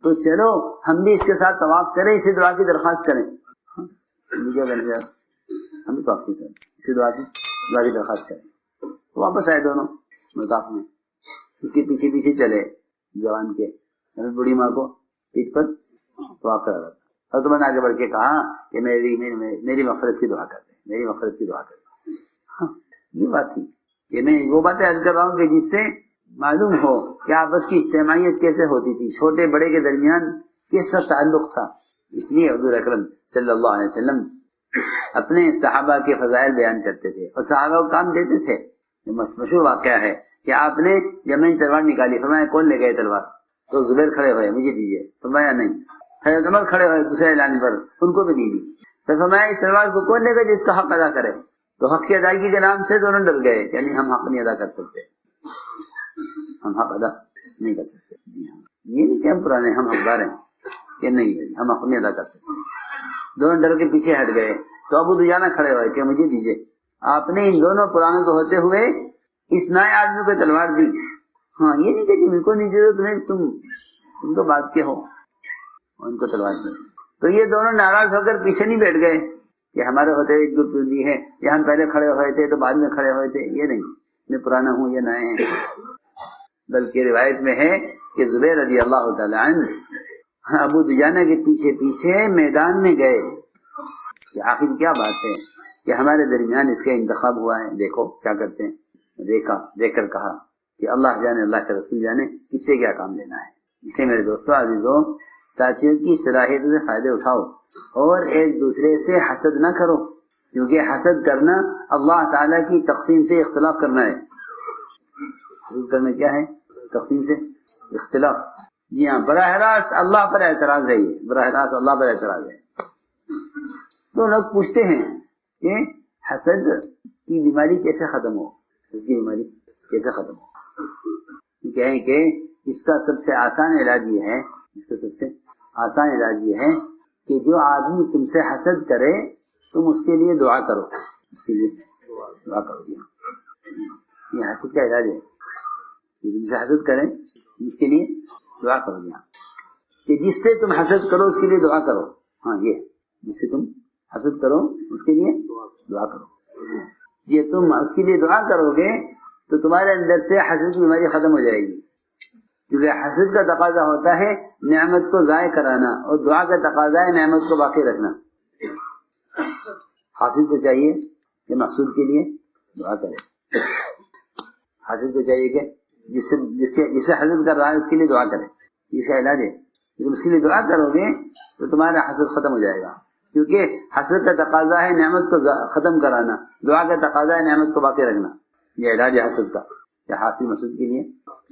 تو چلو ہم بھی اس کے ساتھ طواف کریں, اسے دعا کی درخواست کریں. ہم بھی طواف کے ساتھ اسے دعا کی درخواست کریں. تو واپس آئے دونوں مطاف میں, اس کے پیچھے پیچھے چلے جوان کے, بڑی ماں کو پیٹھ پر طواف کرا رہا تھا. اور تو میں نے آگے بڑھ کے کہا کہ میری مغفرت کی دعا کر دیں, میری مغفرت کی دعا کر دیں. ہاں یہ بات تھی کہ میں وہ باتیں عرض کر رہا ہوں کہ جس سے معلوم ہو کہ آپس کی اجتماعیت کیسے ہوتی تھی, چھوٹے بڑے کے درمیان کیسا تعلق تھا. اس لیے حضور اکرم صلی اللہ علیہ وسلم اپنے صحابہ کے فضائل بیان کرتے تھے اور صحابہ کو کام دیتے تھے. مشہور واقعہ ہے کہ آپ نے جب میں تلوار نکالی, فرمایا کون لے گئے تلوار؟ تو زبیر کھڑے ہوئے, مجھے دیجیے. فرمایا نہیں. حضرت عمر کھڑے ہوئے دوسرے اعلان پر, ان کو بھی نہیں دی. پھر فرمایا اس تلوار کو کون لے گا جس کا حق ادا کرے؟ تو حق کی ادائیگی کے نام سے دونوں ڈر گئے کہ نہیں ہم حق نہیں ادا کر سکتے، ہم حق ادا نہیں کر سکتے. جی ہاں، یہ نہیں کہ ہم پرانے ہم حقدار ہیں کہ نہیں ہم حق نہیں ادا کر سکتے. دونوں ڈر کے پیچھے ہٹ گئے. تو ابو دجانہ کھڑے ہوئے کہ مجھے دیجیے. آپ نے ان دونوں پرانوں کو ہوتے ہوئے اس نئے آدمی کو تلوار دی. ہاں یہ نہیں کہ میرے کو نہیں ضرورت نہیں، تم تو بات کے ہو، ان کو تلوار دی. تو یہ دونوں ناراض ہو کر پیچھے نہیں بیٹھ گئے کہ ہمارے ہوتے ہوئے گروپ دی ہے یا ہم پہلے کھڑے ہوئے تھے تو بعد میں کھڑے ہوئے تھے. یہ نہیں میں پرانا ہوں یہ نئے ہیں. بلکہ روایت میں ہے کہ زبیر رضی اللہ تعالی عنہ ابو دجانہ کے پیچھے پیچھے میدان میں گئے کہ آخر کیا بات ہے کہ ہمارے درمیان اس کا انتخاب ہوا ہے، دیکھو کیا کرتے ہیں. دیکھ کر کہا کہ اللہ جانے اللہ کے رسول جانے کس سے کیا کام لینا ہے. اسے میرے دوستوں عزیزوں ساتھیوں کی صلاحیتوں سے فائدے اٹھاؤ اور ایک دوسرے سے حسد نہ کرو، کیونکہ حسد کرنا اللہ تعالیٰ کی تقسیم سے اختلاف کرنا ہے. حسد کرنا کیا ہے؟ تقسیم سے اختلاف. جی ہاں، براہ راست اللہ پر اعتراض ہے. یہ براہ راست اللہ پر اعتراض ہے. تو لوگ پوچھتے ہیں کہ حسد کی بیماری کیسے ختم ہو، اس کی بیماری کیسے ختم ہو. کہیں کہ اس کا سب سے آسان علاج یہ ہے، اس کا سب سے آسان علاج یہ ہے کہ جو آدمی تم سے حسد کرے تم اس کے لیے دعا کرو، اس کے لیے دعا کرو. یہ حسد کا علاج ہے. تم سے حسد کریں اس کے لیے دعا کرو. کہ جس سے تم حسد کرو اس کے لیے دعا کرو. ہاں یہ جس سے تم حسد کرو اس کے لیے دعا کرو. یہ تم اس کے لیے دعا کرو گے تو تمہارے اندر سے حسد کی بیماری ختم ہو جائے گی. کیونکہ حسد کا تقاضا ہوتا ہے نعمت کو ضائع کرانا اور دعا کا تقاضا ہے نعمت کو باقی رکھنا. حاسد کو چاہیے کہ محسود کے لیے دعا کرے. حاسد کو چاہیے کہ جسے حسد کر رہا ہے اس کے لیے دعا کرے. اس کا علاج ہے. جب اس کے لیے دعا کرو گے تو تمہارا حسد ختم ہو جائے گا. کیونکہ حسد کا تقاضا ہے نعمت کو ختم کرانا، دعا کا تقاضا ہے نعمت کو باقی رکھنا. یہ علاج ہے حسد کا کہ حاسد محسود کے لیے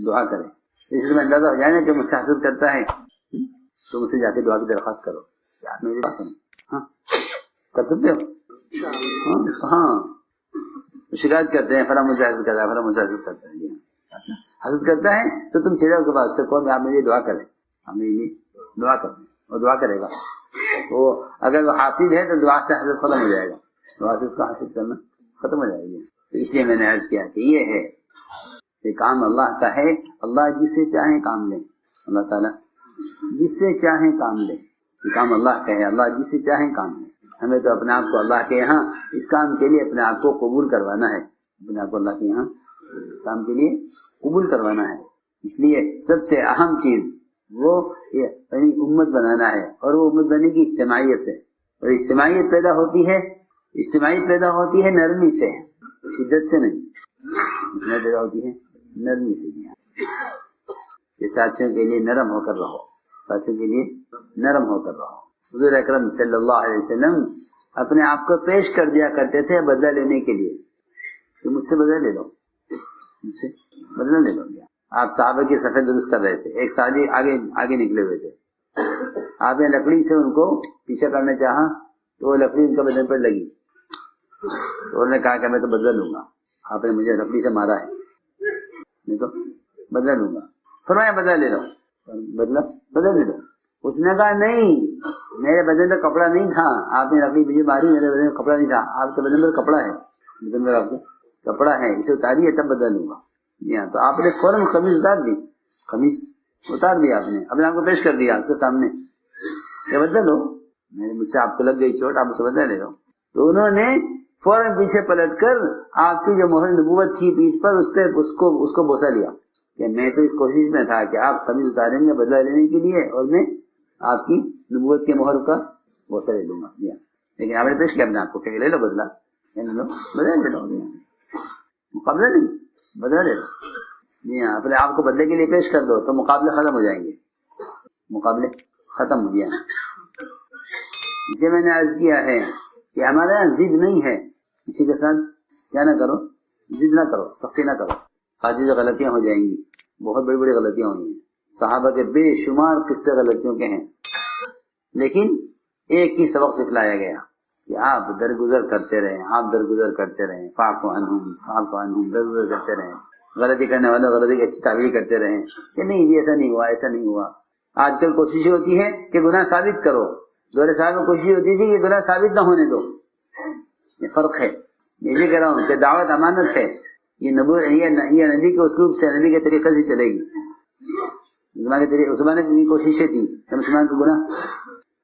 دعا کرے. اس میں اندازہ ہو جائے نا کہ مجھ سے حسد کرتا ہے تو مجھ سے جا کے دعا کی درخواست کرو. آپ میری بات ہاں کر سکتے ہو. ہاں شکایت کرتے ہیں فلاں مجھ سے حسد کرتا ہے، فلاں مجھ سے حسد کرتا ہے. اچھا حسد کرتا ہے تو تم چلے کے بعد سے کون آپ میرے لیے دعا کریں، ہم میرے لیے دعا کریں اور دعا کرے گا. تو اگر وہ حاسد ہے تو دعا سے حسد ختم ہو جائے گا، دعا سے اس کا حسد کرنا ختم ہو جائے گا. تو اس لیے میں نے عرض کیا کہ یہ ہے کہ کام اللہ کا ہے. اللہ جس سے چاہیں کام لیں، اللہ تعالیٰ جس سے چاہیں کام لیں. یہ کام اللہ کا ہے، اللہ جس سے چاہیں کام لیں. ہمیں تو اپنے آپ کو اللہ کے یہاں اس کام کے لیے اپنے آپ کو قبول کروانا ہے. اپنے آپ کو اللہ کے یہاں کام کے لیے قبول کروانا ہے. اس لیے سب سے اہم چیز وہ یعنی امت بنانا ہے، اور وہ امت بنے گی اجتماعیت سے. اور اجتماعیت پیدا ہوتی ہے نرمی سے، شدت سے نہیں. اس میں پیدا ہوتی ہے نرمی سے. یہ ساتھیوں کے لیے نرم ہو کر رہو، ساتھیوں کے لیے نرم ہو کر رہو. حضور اکرم صلی اللہ علیہ وسلم اپنے آپ کو پیش کر دیا کرتے تھے بدلہ لینے کے لیے کہ مجھ سے بدلہ لے لو، مجھ سے بدلہ لے لو. آپ صحابہ کی صفیں درست کر رہے تھے، ایک صحابی آگے نکلے ہوئے تھے. آپ نے لکڑی سے ان کو پیچھے کرنا چاہا تو وہ لکڑی ان کے بدن پر لگی. تو انہوں نے کہا کہ میں تو بدلہ لوں گا، آپ نے مجھے لکڑی سے مارا ہے، میں تو بدلہ لوں گا. فرمایا بدلہ لے لو، بدلہ لے لو. اس نے کہا نہیں، میرے بدن پر کپڑا نہیں تھا، آپ نے لکڑی مجھے ماری، میرے بدن میں کپڑا نہیں تھا. آپ کے بدن پر کپڑا ہے، بدن پر آپ کو کپڑا ہے، اسے اتاریے تب بدلہ لوں گا. جی ہاں. تو آپ نے فوراً قمیص اتار دی، آپ نے اپنے آپ کو پیش کر دیا اس کے سامنے کہ بدلہ لو، مجھ سے آپ کو لگ گئی چوٹ، آپ اسے بدلہ لے لو. تو انہوں نے فوراً پیچھے پلٹ کر آپ کی جو مہر نبوت تھی پیٹھ پر اس کو بوسا لیا کہ میں تو اس کوشش میں تھا کہ آپ قمیص اتاریں گے بدلہ لینے کے لیے اور میں آپ کی نبوت کے مہر کا بوسا لے لوں گا. لیکن آپ نے پیش کیا اپنے آپ کو کہ لے لو بدلہ، بدلہ لے لو، مقابلہ نہیں، بدلہ لے لو. جی ہاں، اپنے آپ کو بدلے کے لیے پیش کر دو تو مقابلے ختم ہو جائیں گے، مقابلے ختم ہو گیا. اسے میں نے عرض کیا ہے کہ ہمارے یہاں ضد نہیں ہے، کسی کے ساتھ کیا نہ کرو، ضد نہ کرو، سختی نہ کرو. خاصی سے غلطیاں ہو جائیں گی، بہت بڑی بڑی غلطیاں ہوئی ہیں. صحابہ کے بے شمار قصے غلطیوں کے ہیں، لیکن ایک ہی سبق سکھلایا گیا کہ آپ درگزر کرتے رہیں، آپ درگزر کرتے رہیں، فاعف عنہم درگزر کرتے رہیں، غلطی کرنے والوں غلطی کی اچھی تعبیر کرتے رہیں کہ نہیں جی ایسا نہیں ہوا، ایسا نہیں ہوا۔ آج کل کوشش ہوتی ہے کہ گناہ ثابت کرو، دور صاحب میں کوشش ہوتی تھی کہ گناہ ثابت نہ ہونے دو، یہ فرق ہے۔ یہ کہہ رہا ہوں کہ دعوت امانت ہے، یہ نبی کے اسلوب سے، نبی کے طریقے سے چلے گی۔ اس زمانے کی کوششیں تھی کہ مسلمان کو گناہ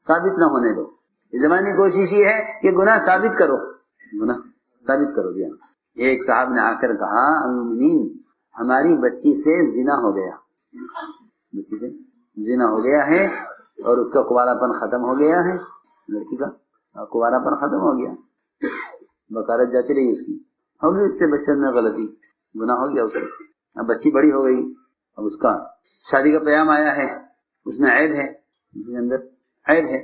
ثابت نہ ہونے دو، اس زمانے کی کوشش یہ ہے کہ گناہ ثابت کرو، گناہ ثابت کرو۔ جی ایک صاحب نے آ کر کہا المؤمنین ہماری بچی سے زنا ہو گیا، بچی سے زنا ہو گیا ہے اور اس کا کنوارا پن ختم ہو گیا ہے، لڑکی کا کنوارا پن ختم ہو گیا، بکارت جاتی رہی اس کی، ہوگی اس سے بچپن میں غلطی، گناہ ہو گیا اس سے، اب بچی بڑی ہو گئی، اب اس کا شادی کا پیام آیا ہے، اس میں عیب ہے، اس کے اندر عیب ہے،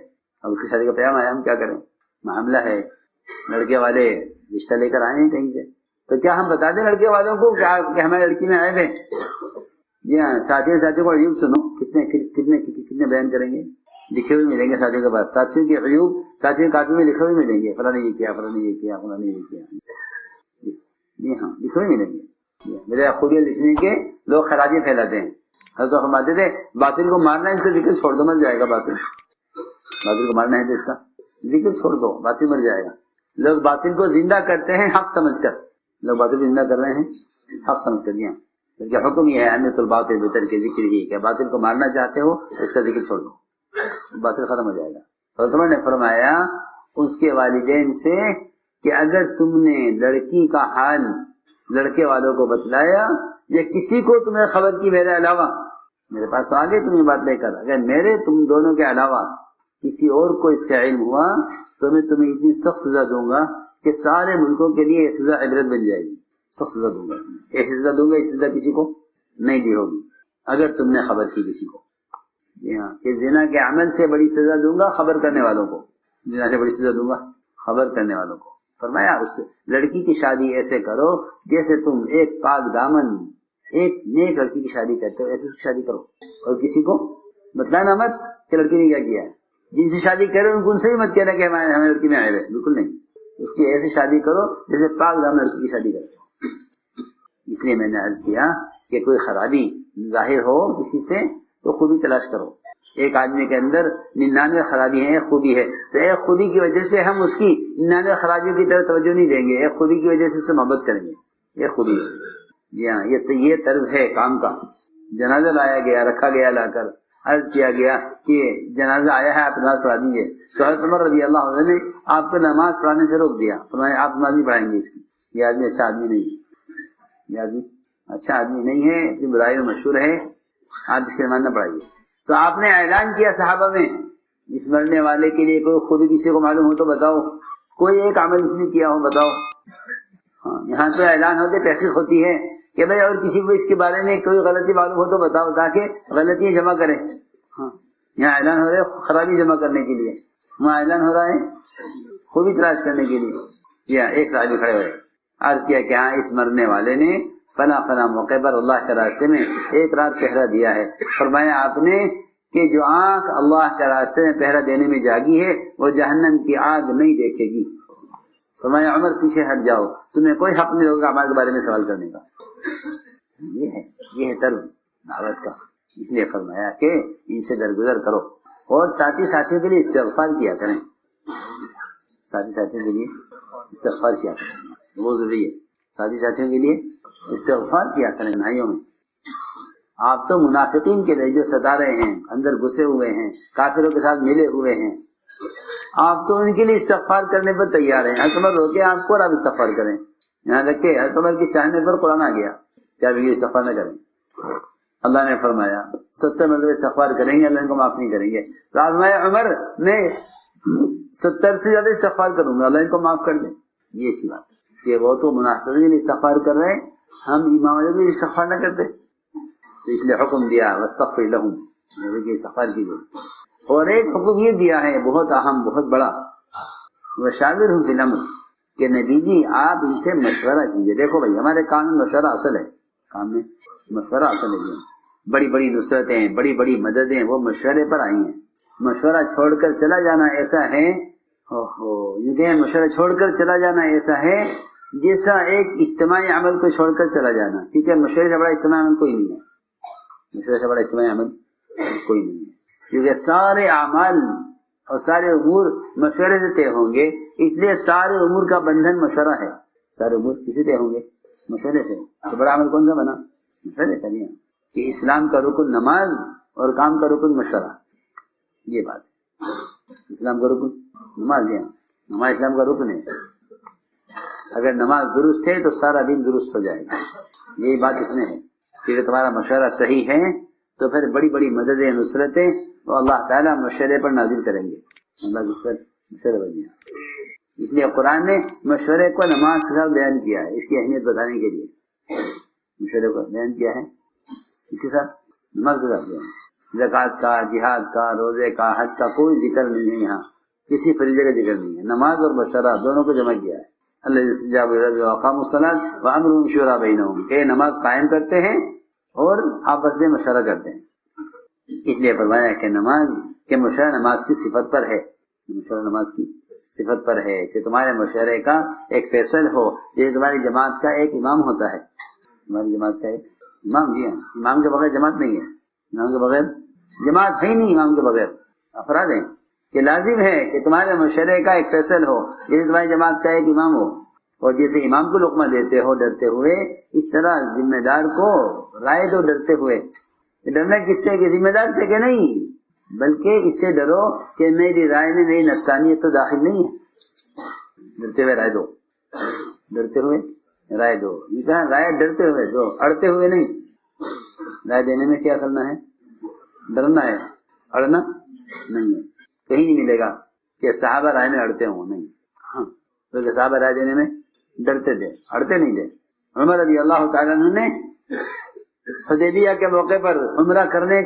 اب اس کی شادی کا پیام آیا، ہم کیا کریں؟ معاملہ ہے، لڑکے والے رشتہ لے کر آئے ہیں کہیں سے، تو کیا ہم بتا دیں لڑکے والوں کو کہ ہماری لڑکی میں عیب ہے؟ جی ہاں، ساتھیوں کو عیوب سنو، کتنے بیان کریں گے، لکھے ہوئے ملیں گے ساتھیوں کے پاس، ساتھیوں کے عیوب ساتھیوں کاپی میں لکھے ہوئے ملیں گے، فلاں نے یہ کیا، فلاں نے یہ کیا، فلاں نے یہ کیا، جی ہاں لکھے ہوئے ملیں گے۔ میرے خوبیاں لکھنے کے لوگ خرابیاں پھیلاتے ہیں، حضرت فرماتے تھے باطل کو مارنا ہے اس کا ذکر چھوڑ دو، مر جائے گا، باطل کو مارنا ہے تو اس کا ذکر چھوڑ دو، باطل مر جائے گا۔ لوگ باطل کو زندہ کرتے ہیں حق سمجھ کر، لوگ باطل کو زندہ کر رہے ہیں حق سمجھ کر، دیا کیونکہ حکم یہ ہے اہمیت الباطل بہتر کے ذکر ہی، کہ باطل کو مارنا چاہتے ہو اس کا ذکر چھوڑ دو، باطل ختم ہو جائے گا۔ حضرت عمر نے فرمایا اس کے والدین سے کہ اگر تم نے لڑکی کا حال لڑکے والوں کو بتلایا یا کسی کو تمہیں خبر کی میرے علاوہ، میرے پاس تو آگے تم یہ بات لے کر، اگر میرے تم دونوں کے علاوہ کسی اور کو اس کا علم ہوا تو میں تمہیں اتنی سخت سزا دوں گا کہ سارے ملکوں کے لیے یہ سزا عبرت بن جائے گی، سخت سزا دوں گا، ایسی سزا دوں گا اس سزا کسی کو نہیں دی ہوگی اگر تم نے خبر کی کسی کو۔ جی ہاں، کہ زنا کے عمل سے بڑی سزا دوں گا خبر کرنے والوں کو، زنا سے بڑی سزا دوں گا خبر کرنے والوں کو۔ فرمایا اس لڑکی کی شادی ایسے کرو جیسے تم ایک پاک دامن ایک نیک لڑکی کی شادی کرتے ہو، ایسے شادی کرو، اور کسی کو بتلانا مت کہ لڑکی نے کیا کیا ہے۔ جن سے شادی کرے ان سے بھی مت کہنا کہ ہمیں لڑکی میں عیب ہے، بالکل نہیں، اس کی ایسی شادی کرو جیسے پاک دامن لڑکی کی شادی کرتے ہو۔ اس لیے میں نے عرض کیا کہ کوئی خرابی ظاہر ہو کسی سے تو خوبی تلاش کرو، ایک آدمی کے اندر 99 خرابی ہیں، ایک خوبی ہے، تو ایک خوبی کی وجہ سے ہم اس کی 99 خرابیوں کی طرف توجہ نہیں دیں گے، ایک خوبی کی وجہ سے اس سے محبت کریں گے، ایک خوبی ہے۔ جی ہاں، یہ طرز ہے کام کا۔ جنازہ لایا گیا، رکھا گیا، لا کر عرض کیا گیا کہ جنازہ آیا ہے آپ نماز پڑھا دیجیے، تو حضرت عمر رضی اللہ عنہ نے آپ کو نماز پڑھانے سے روک دیا، فرمایا آپ نماز نہیں پڑھائیں گے اس کی، یہ آدمی اچھا آدمی نہیں ہے، یہ آدمی اچھا آدمی نہیں ہے، اپنی برائی میں مشہور ہے، آپ اس کی نماز نہ پڑھائیے۔ تو آپ نے اعلان کیا صحابہ میں اس مرنے والے کے لیے کوئی خوبی کسی کو معلوم ہو تو بتاؤ، کوئی ایک عمل اس نے کیا ہو بتاؤ۔ ہاں، یہاں تو اعلان ہوتے تحقیق ہوتی ہے کہ بھائی اور کسی کو اس کے بارے میں کوئی غلطی معلوم ہو تو بتاؤ تاکہ غلطیاں جمع کریں۔ ہاں، یہاں اعلان ہو رہا ہے خرابی جمع کرنے کے لیے، وہاں اعلان ہو رہا ہے خوبی تلاش کرنے کے لیے۔ یا ایک صحابی کھڑے ہوئے، عرض کیا کہ ہاں اس مرنے والے نے فلاں فلاں موقع پر اللہ کے راستے میں ایک رات پہرا دیا ہے۔ فرمایا آپ نے کہ جو آنکھ اللہ کے راستے میں پہرا دینے میں جاگی ہے وہ جہنم کی آگ نہیں دیکھے گی۔ فرمایا عمر پیچھے ہٹ جاؤ، تمہیں کوئی حق نہیں ہوگا ہمارے بارے میں سوال کرنے کا۔ یہ ہے طرز دعوت کا۔ اس لیے فرمایا کہ ان سے درگزر کرو اور ساتھیوں کے لیے استغفار کیا کریں، ساتھیوں کے لیے استغفار کیا کریں، وہ ضروری ہے۔ ساتھیوں کے لیے استغفار کیا کریں بھائیوں میں۔ آپ تو منافقین کے لیے جو ستا رہے ہیں، اندر گھسے ہوئے ہیں، کافروں کے ساتھ ملے ہوئے ہیں، آپ تو ان کے لیے استغفار کرنے پر تیار ہیں۔ حضرت عمر روکے آپ کو اور آپ استغفار کریں، یہاں تک کہ حضرت عمر کے چاہنے پر قرآن آ گیا کیا بھی استغفار نہ کریں۔ اللہ نے فرمایا 70 مرتبہ استغفار کریں گے اللہ ان کو معاف نہیں کریں گے، تو آپ میں عمر میں 70 سے زیادہ استغفار کروں گا اللہ ان کو معاف کر دیں۔ یہ اچھی بات ہے کہ وہ تو منافقین کے لیے استغفار کر رہے ہیں، ہم ایمان والوں کے لیے استغفار نہ کرتے، تو اس لیے حکم دیا واستغفر لہم، نبی کی استغفار کیجیے۔ اور ایک حکم یہ دیا ہے بہت اہم بہت بڑا، وشاورہم فی الامر، کہ نبی جی آپ ان سے مشورہ کیجیے۔ دیکھو بھائی ہمارے کام میں مشورہ اصل ہے، کام میں مشورہ اصل ہے۔ بڑی بڑی نصرتیں بڑی بڑی مددیں وہ مشورے پر آئی ہیں، مشورہ چھوڑ کر چلا جانا ایسا ہے یہ مشورہ چھوڑ کر چلا جانا ایسا ہے جیسا ایک اجتماعی عمل کو چھوڑ کر چلا جانا، کیونکہ مشورے سے بڑا اجتماعی عمل کوئی نہیں ہے، مشورے سے بڑا اجتماعی عمل کوئی نہیں ہے، کیونکہ سارے اعمال اور سارے امور مشورے سے طے ہوں گے، اس لیے سارے امور کا بندھن مشورہ ہے، سارے امور کسی طے ہوں گے مشورے سے، تو بڑا عمل کون سا بنا؟ مشورے کا لیا کہ اسلام کا رکن نماز اور کام کا رکن مشورہ، یہ بات ہے، اسلام کا رکن نماز، لیا نماز اسلام کا رکن ہے، اگر نماز درست ہے تو سارا دن درست ہو جائے گا، یہی بات اس میں ہے کہ تمہارا مشورہ صحیح ہے تو پھر بڑی بڑی مددیں نصرتیں وہ اللہ تعالیٰ مشورے پر نازل کریں گے، اللہ اس پر مشورہ بنیا، اس لیے قرآن نے مشورے کو نماز کے ساتھ بیان کیا ہے، اس کی اہمیت بتانے کے لیے مشورے کو بیان کیا ہے، اس کے ساتھ نماز کے ساتھ بیان، زکوٰۃ کا، جہاد کا، روزے کا، حج کا کوئی ذکر نہیں ہے، یہاں کسی فریضے کا ذکر نہیں ہے، نماز اور مشورہ دونوں کو جمع کیا ہے، اللہ استجاب وقام الصلاۃ وامرهم شورى بینہم، کہ نماز قائم کرتے ہیں اور آپس میں مشورہ کرتے ہیں، اس لیے فرمایا کہ نماز کہ مشورہ نماز کی صفت پر ہے، مشورہ نماز کی صفت پر ہے کہ تمہارے مشورے کا ایک فیصل ہو، جیسے تمہاری جماعت کا ایک امام ہوتا ہے، تمہاری جماعت کا ایک امام، جی ہاں، امام کے بغیر جماعت نہیں ہے، امام کے بغیر جماعت ہے ہی نہیں، امام کے بغیر افراد ہیں، کہ لازم ہے کہ تمہارے مشورے کا ایک فیصل ہو، جیسے تمہاری جماعت کا ایک امام ہو، اور جیسے امام کو لقمہ دیتے ہو ڈرتے ہوئے، اس طرح ذمہ دار کو رائے دو ڈرتے ہوئے، ڈرنا کس سے کہ ذمہ دار سے کہ نہیں، بلکہ اس سے ڈرو کہ میری رائے میں میری نفسانیت تو داخل نہیں ہے، ڈرتے ہوئے رائے دو، ڈرتے ہوئے رائے دو، یہ کہا رائے ڈرتے ہوئے دو، اڑتے ہوئے نہیں، رائے دینے میں کیا کرنا ہے؟ ڈرنا ہے، اڑنا نہیں ہے، کہیں نہیں ملے گا کہ صحابہ رائے میں اڑتے ہوں، نہیں، ہاں کیونکہ صحابہ رائے دینے میں ڈرتے تھے، اڑتے نہیں تھے۔ عمر رضی اللہ تعالیٰ عنہ نے حدیبیہ کے موقع پر عمرہ کرنے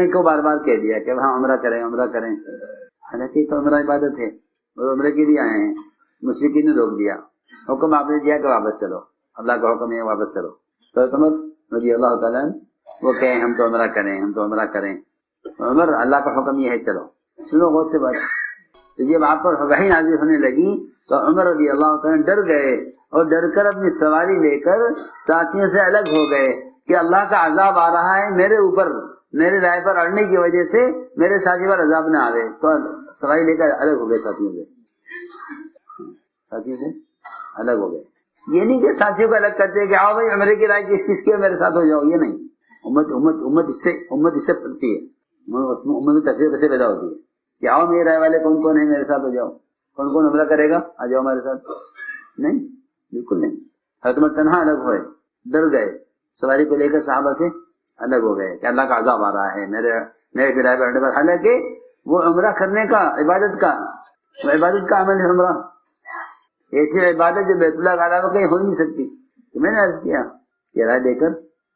کو بار بار کہہ دیا کہ وہاں عمرہ کریں، حالانکہ تو عمرہ عبادت ہے اور عمرے کے لیے آئے ہیں، مشرکین نے روک دیا، حکم آپ نے دیا کہ واپس چلو، اللہ کا حکم ہے واپس چلو، تو عمر رضی اللہ تعالیٰ عنہ وہ کہیں ہم تو عمرہ کریں، عمر اللہ کا حکم یہ ہے چلو، سنو غور سے بات، تو جب آپ پر وحی نازل ہونے لگی تو عمر رضی اللہ تعالیٰ ڈر گئے اور ڈر کر اپنی سواری لے کر ساتھیوں سے الگ ہو گئے کہ اللہ کا عذاب آ رہا ہے میرے اوپر، میرے رائے پر اڑنے کی وجہ سے میرے ساتھی پر عذاب نہ آئے، تو سواری لے کر الگ ہو گئے، ساتھیوں سے الگ ہو گئے۔ یہ نہیں کہ ساتھیوں کو الگ کرتے کہ آؤ بھائی عمرے کی رائے کس کی ہے میرے ساتھ ہو جاؤ، یہ نہیں، امت اس سے پڑتی ہے، امت میں تفریح سے پیدا ہوتی ہے کہ آؤ میرے رائے والے کون کون ہیں میرے ساتھ ہو جاؤ، کون کون عمرہ کرے گا آ جاؤ ہمارے ساتھ، نہیں، بالکل نہیں، حضرت عمر تنہا الگ ہوئے، ڈر گئے، سواری کو لے کر صحابہ سے الگ ہو گئے کہ اللہ کا عذاب آ رہا ہے میرے رائے پر اڑنے پر، حالانکہ وہ عمرہ کرنے کا عبادت کا عمل ہے، عمرہ ایسی عبادت جو بیت اللہ کے علاوہ کہیں ہو نہیں سکتی، تو میں نے عرض کیا کہ رائے دے کر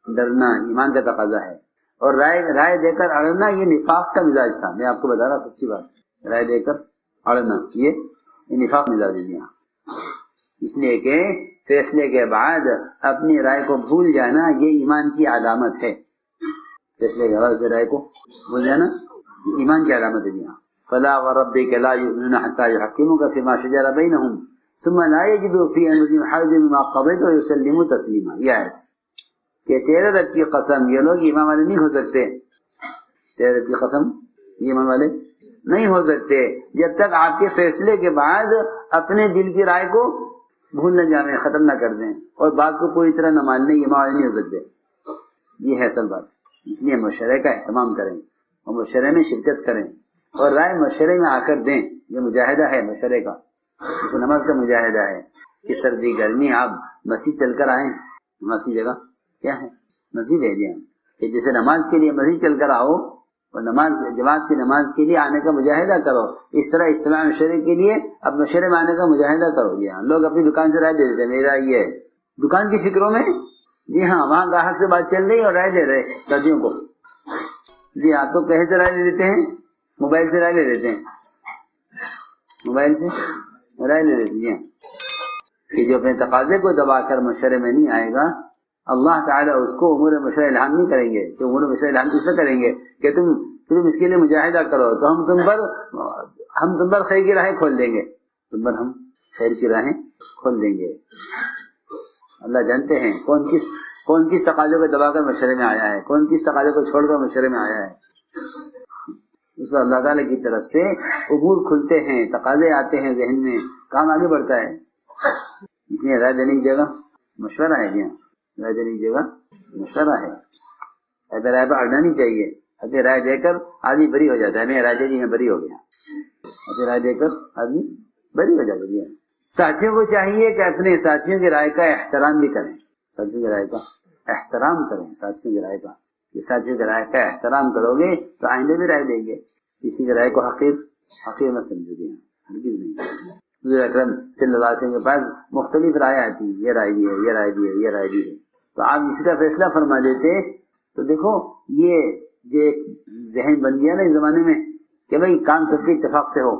ڈرنا ایمان کا تقاضا ہے، اور رائے دے کر اڑنا یہ نفاق کا مزاج تھا، میں آپ کو بتا رہا سچی بات، رائے دے کر اڑنا یہ نفاق مزاج ہے یہاں، اس لیے کہ فیصلے کے بعد اپنی رائے کو بھول جانا یہ ایمان کی علامت ہے، فیصلے کے بعد رائے کو بھول جانا ایمان کی علامت ہے یہاں، فلا وربک لا یؤمنون حتی یحکموک فیما شجر بینہم ثم لا یجدوا فی انفسہم حرجا مما قضیت ویسلموا تسلیما، یہ آیت کہ تیرے رب کی قسم یہ لوگ ایمان والے نہیں ہو سکتے، تیرے رب کی قسم یہ ایمان والے نہیں ہو سکتے جب تک آپ کے فیصلے کے بعد اپنے دل کی رائے کو بھول نہ جائیں، ختم نہ کر دیں اور بات کو پوری طرح نہ مان لیں، ایمان والے نہیں ہو سکتے، یہ ہے اصل بات۔ اس لیے مشورے کا اہتمام کریں اور مشورے میں شرکت کریں اور رائے مشورے میں آ کر دیں، یہ مجاہدہ ہے مشورے کا، جیسے نماز کا مجاہدہ ہے کہ سردی گرمی آپ مسجد چل کر آئیں، نماز کی جگہ کیا ہے مسجد ہے جی، کہ جیسے نماز کے لیے مسجد چل کر آؤ اور جماعت کی نماز کے لیے آنے کا مجاہدہ کرو، اس طرح اجتماع مشورے کے لیے اب مشورے میں آنے کا مجاہدہ کرو۔ جی ہاں، لوگ اپنی دکان سے رائے دے دیتے ہیں، میرا یہ ہے دکان کی فکروں میں، جی ہاں وہاں گاہک سے بات چل رہی اور رائے دے رہے ساتھیوں کو، جی ہاں تو کہیں سے رائے لے لیتے ہیں، موبائل سے رائے لے لیتے ہیں، موبائل سے رائے لے لیتے ہیں، جی ہاں، کہ جو اپنے تقاضے کو دبا کر مشورے میں نہیں آئے گا اللہ تعالیٰ اس کو امور مشورہ الہام نہیں کریں گے، تو امور مشورہ الہام کس سے کریں گے کہ تم اس کے لیے مجاہدہ کرو، تو ہم تم پر ہم تم پر خیر کی راہیں کھول دیں گے، تم پر ہم خیر کی راہیں کھول دیں گے۔ اللہ جانتے ہیں کون کس تقاضے کو دبا کر مشورے میں آیا ہے، کون کس تقاضے کو چھوڑ کر مشورے میں آیا ہے۔ اس پر اللہ تعالیٰ کی طرف سے امور کھلتے ہیں، تقاضے آتے ہیں ذہن میں، کام آگے بڑھتا ہے۔ اس لیے رائے دینے کی جگہ مشورہ ہے، رائے دینے کی جگہ مشورہ ہے۔ ابھی رائے پر اڑنا نہیں چاہیے، ابھی رائے دے کر آدمی بری ہو جاتا ہے، میں رائے دے دی میں بری ہو گیا، ابھی رائے دے کر آدمی بری ہو جاتا ہے۔ ساتھیوں کو چاہیے کہ اپنے ساتھیوں کی رائے کا احترام بھی کریں، ساتھیوں کی رائے کا احترام کریں، ساتھیوں کی رائے کا، یہ ساتھیوں کی رائے کا احترام کرو گے تو آئندہ بھی رائے دیں گے۔ کسی کی رائے کو حقیر نہ سمجھو گے، ہرگز نہیں۔ حضور اکرم صلی اللہ علیہ وسلم کے پاس مختلف رائے آتی، یہ رائے بھی ہے، یہ رائے بھی ہے، یہ رائے بھی ہے، تو آپ اسی کا فیصلہ فرما دیتے۔ تو دیکھو یہ جو ایک ذہن بن گیا نا اس زمانے میں کہ بھائی کام سب کے اتفاق سے ہو،